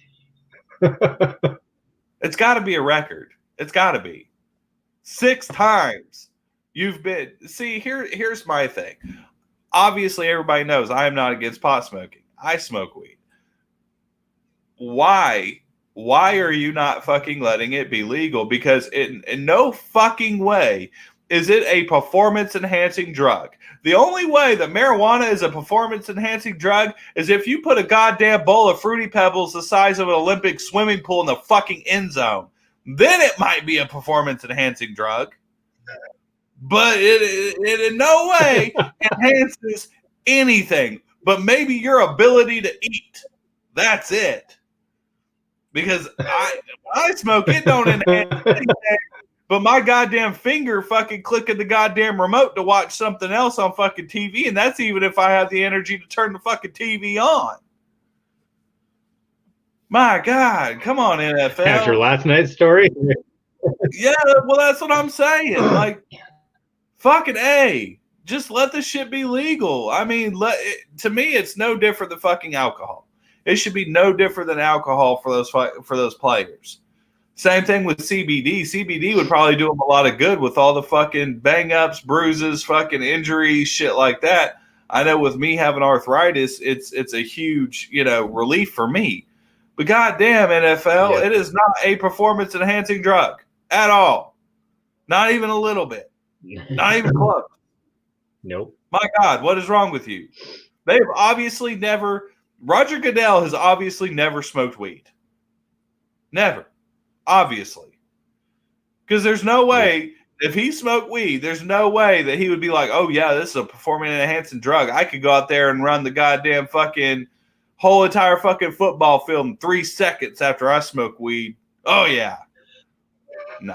It's got to be a record. It's got to be 6 times you've been. See, here's my thing. Obviously, everybody knows I am not against pot smoking. I smoke weed. Why are you not fucking letting it be legal? Because in no fucking way is it a performance-enhancing drug. The only way that marijuana is a performance-enhancing drug is if you put a goddamn bowl of Fruity Pebbles the size of an Olympic swimming pool in the fucking end zone. Then it might be a performance-enhancing drug. But it in no way enhances anything but maybe your ability to eat. That's it. Because I smoke, it don't enhance anything. But my goddamn finger fucking clicking the goddamn remote to watch something else on fucking TV, and that's even if I have the energy to turn the fucking TV on. My God, come on, NFL. After last night's story? Yeah, well, that's what I'm saying. Like, fucking A. Just let the shit be legal. I mean, to me, it's no different than fucking alcohol. It should be no different than alcohol for those players. Same thing with CBD. CBD would probably do them a lot of good with all the fucking bang-ups, bruises, fucking injuries, shit like that. I know with me having arthritis, it's a huge, relief for me. But goddamn, NFL, It is not a performance-enhancing drug at all. Not even a little bit. Not even close. Nope. My God, what is wrong with you? They've obviously never – Roger Goodell has obviously never smoked weed. Never. Obviously. Because there's no way, if he smoked weed, there's no way that he would be like, oh, yeah, this is a performance-enhancing drug. I could go out there and run the goddamn fucking whole entire fucking football field in 3 seconds after I smoke weed. Oh, yeah. No.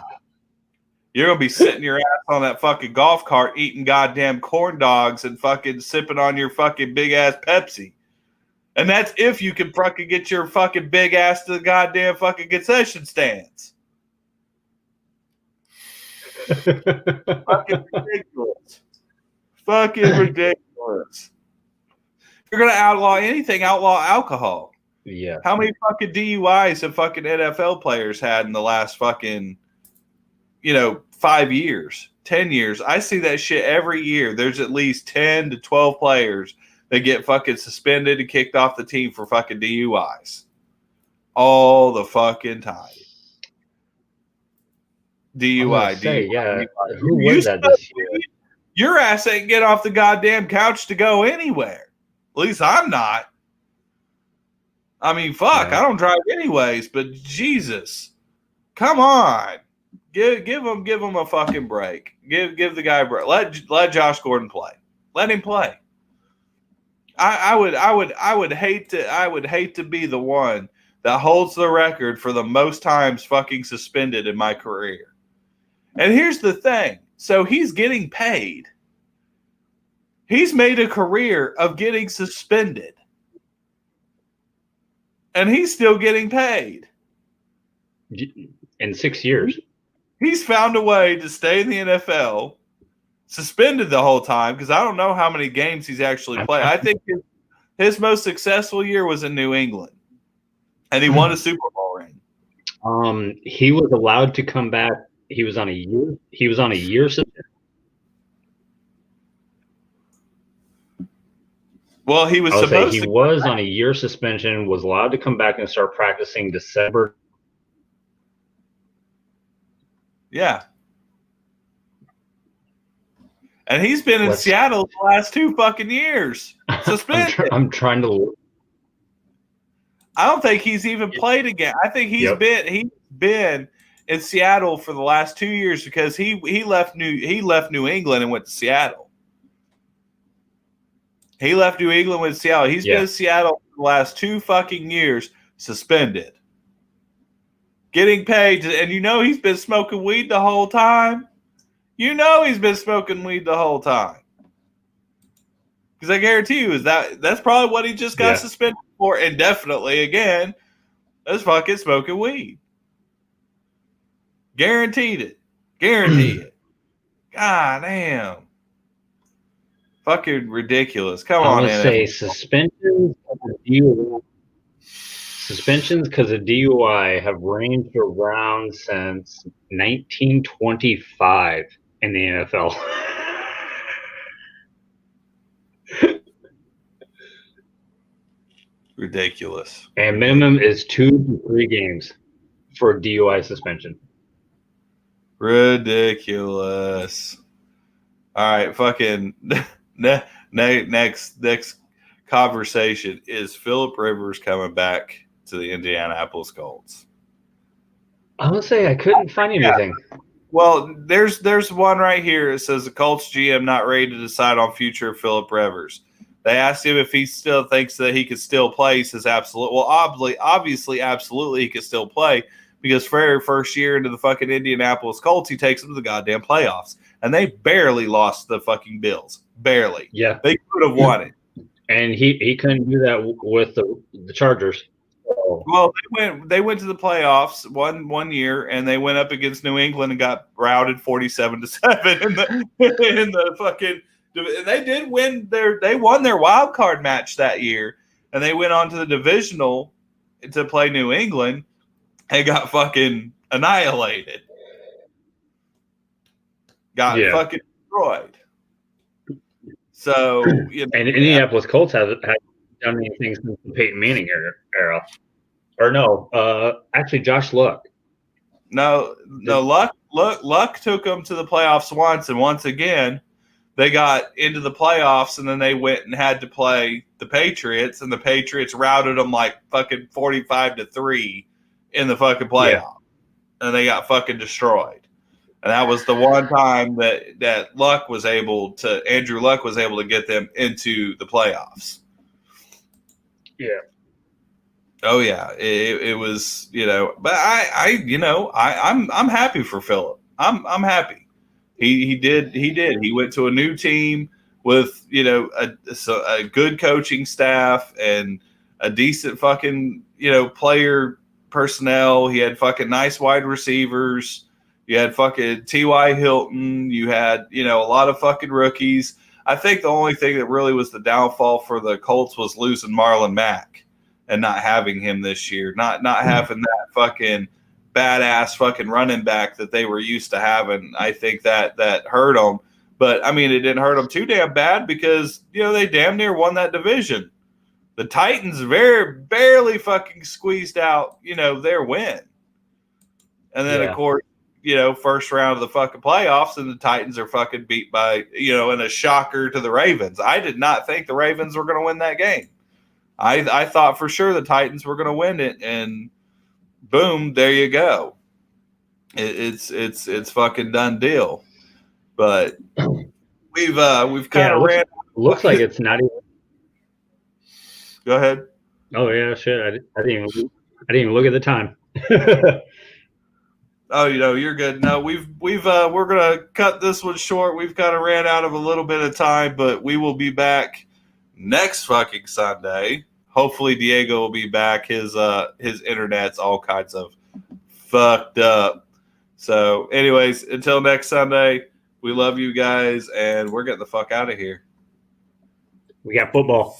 You're going to be sitting your ass on that fucking golf cart eating goddamn corn dogs and fucking sipping on your fucking big-ass Pepsi. And that's if you can fucking get your fucking big ass to the goddamn fucking concession stands. Fucking ridiculous. Fucking ridiculous. If you're going to outlaw anything, outlaw alcohol. Yeah. How many fucking DUIs have fucking NFL players had in the last fucking, 5 years, 10 years? I see that shit every year. There's at least 10 to 12 players that get fucking suspended and kicked off the team for fucking DUIs. All the fucking time. DUI. Yeah. Who was that this year? Your ass ain't get off the goddamn couch to go anywhere. At least I'm not. I mean, fuck, I don't drive anyways, but Jesus. Come on. Give him a fucking break. Give the guy a break. Let Josh Gordon play. Let him play. I would hate to be the one that holds the record for the most times fucking suspended in my career. And here's the thing. So he's getting paid. He's made a career of getting suspended. And he's still getting paid. In 6 years. He's found a way to stay in the NFL, suspended the whole time, because I don't know how many games he's actually played. I think his most successful year was in New England, and he won a Super Bowl ring. He was allowed to come back. He was on a year suspension. Well, he was supposed to. He was on a year suspension, was allowed to come back and start practicing December. Yeah. And he's been in Seattle the last 2 fucking years. Suspended. I'm trying to. I don't think he's even played again. I think he's been in Seattle for the last 2 years because he left New England and went to Seattle. He left New England, went to Seattle. He's been in Seattle for the last 2 fucking years, suspended. Getting paid, and he's been smoking weed the whole time. He's been smoking weed the whole time. Because I guarantee you, that's probably what he just got suspended for indefinitely again. That's fucking smoking weed. Guaranteed it. Guaranteed it. God damn. Fucking ridiculous. Come on, I'm gonna say suspensions because of DUI have ranged around since 1925 in the NFL. Ridiculous. And minimum is 2 to 3 games for DUI suspension. Ridiculous. All right, fucking next conversation is Phillip Rivers coming back to the Indianapolis Colts. I'm gonna say I couldn't find anything. Well, there's one right here. It says the Colts GM not ready to decide on future of Phillip Rivers. They asked him if he still thinks that he could still play. He says absolutely. Well, obviously, absolutely, he could still play because for every first year into the fucking Indianapolis Colts, he takes them to the goddamn playoffs, and they barely lost the fucking Bills. Barely. Yeah, they could have won it, and he couldn't do that with the Chargers. So. Well, they went to the playoffs one year, and they went up against New England and got routed 47-7 in the fucking. They did win they won their wild card match that year, and they went on to the divisional to play New England and got fucking annihilated. Got fucking destroyed. So, you know, and Indianapolis Colts haven't done anything since the Peyton Manning era. Or no, actually Josh Luck. No, Luck took them to the playoffs once, and once again they got into the playoffs, and then they went and had to play the Patriots, and the Patriots routed them like fucking 45-3 in the fucking playoff, and they got fucking destroyed. And that was the one time that Andrew Luck was able to get them into the playoffs. Yeah. Oh yeah, it was, you know, but I'm happy for Phillip. I'm happy. He did. He went to a new team with, you know, a good coaching staff and a decent fucking, you know, player personnel. He had fucking nice wide receivers. You had fucking T.Y. Hilton. You had, you know, a lot of fucking rookies. I think the only thing that really was the downfall for the Colts was losing Marlon Mack and not having him this year. Not having that fucking badass fucking running back that they were used to having. I think that hurt them. But, I mean, it didn't hurt them too damn bad because, you know, they damn near won that division. The Titans barely fucking squeezed out, you know, their win. And then, of course, you know, first round of the fucking playoffs, and the Titans are fucking beat by, you know, in a shocker to the Ravens. I did not think the Ravens were going to win that game. I thought for sure the Titans were going to win it, and boom, there you go. It's fucking done deal. But we've kind of ran. Looks like it's not even. Go ahead. Oh yeah, shit! I didn't even look at the time. Oh, you know, you're good. No, we're gonna cut this one short. We've kind of ran out of a little bit of time, but we will be back next fucking Sunday. Hopefully Diego will be back. His internet's all kinds of fucked up. So anyways, until next Sunday, we love you guys, and we're getting the fuck out of here. We got football.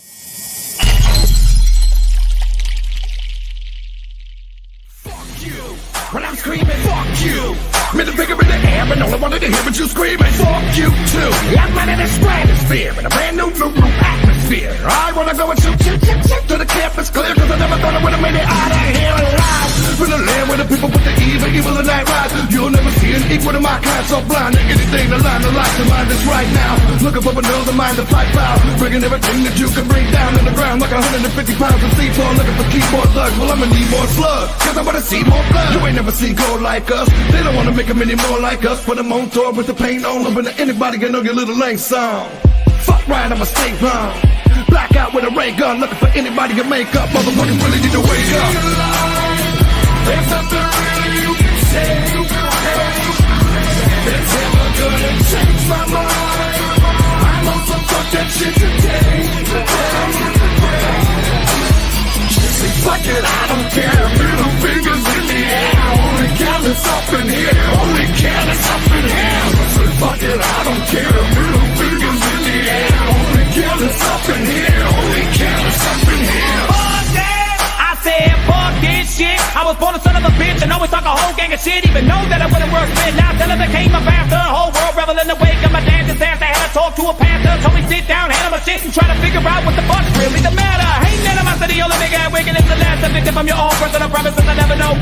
Fuck you. When I'm screaming, fuck you. Middle finger in the air, but all I wanted to hear was you screaming. Fuck you too. I'm running a stratosphere in a brand new atmosphere. I wanna go and shoot to the campus clear, cause I never thought I would've made it out of here alive. From the land where the people put the evil and night rise. You'll never see an equal to my kind, so blind to anything to line the light to mind is right now. Looking for another mind to fight foul, bringing everything that you can bring down to the ground like 150 pounds of C4, looking for keyboard lugs. Well, I'ma need more slugs, cause I wanna see more blood. You ain't never seen gold like us. They don't wanna make them any more like us. Put them on tour with the paint on them, and anybody can know your little lane song. Fuck right, I'ma stay wrong. Black out with a ray gun, looking for anybody to make up. Motherfuckers really need to wake up. There's something really you can say. It's never gonna change my mind. I'm on some fuck that shit today. Fuck it, I don't care. Middle fingers in the air. I wanna count this up in here. shit, even know that I wouldn't work with. Now till I became a bastard, whole world revel in the wake of my damn disaster. Had to talk to a pastor, told me sit down, handle my shit, and try to figure out what the fuck's really the matter. Ain't none of my city, all the big ass wicked is the last. A victim from your own personal promises I never know.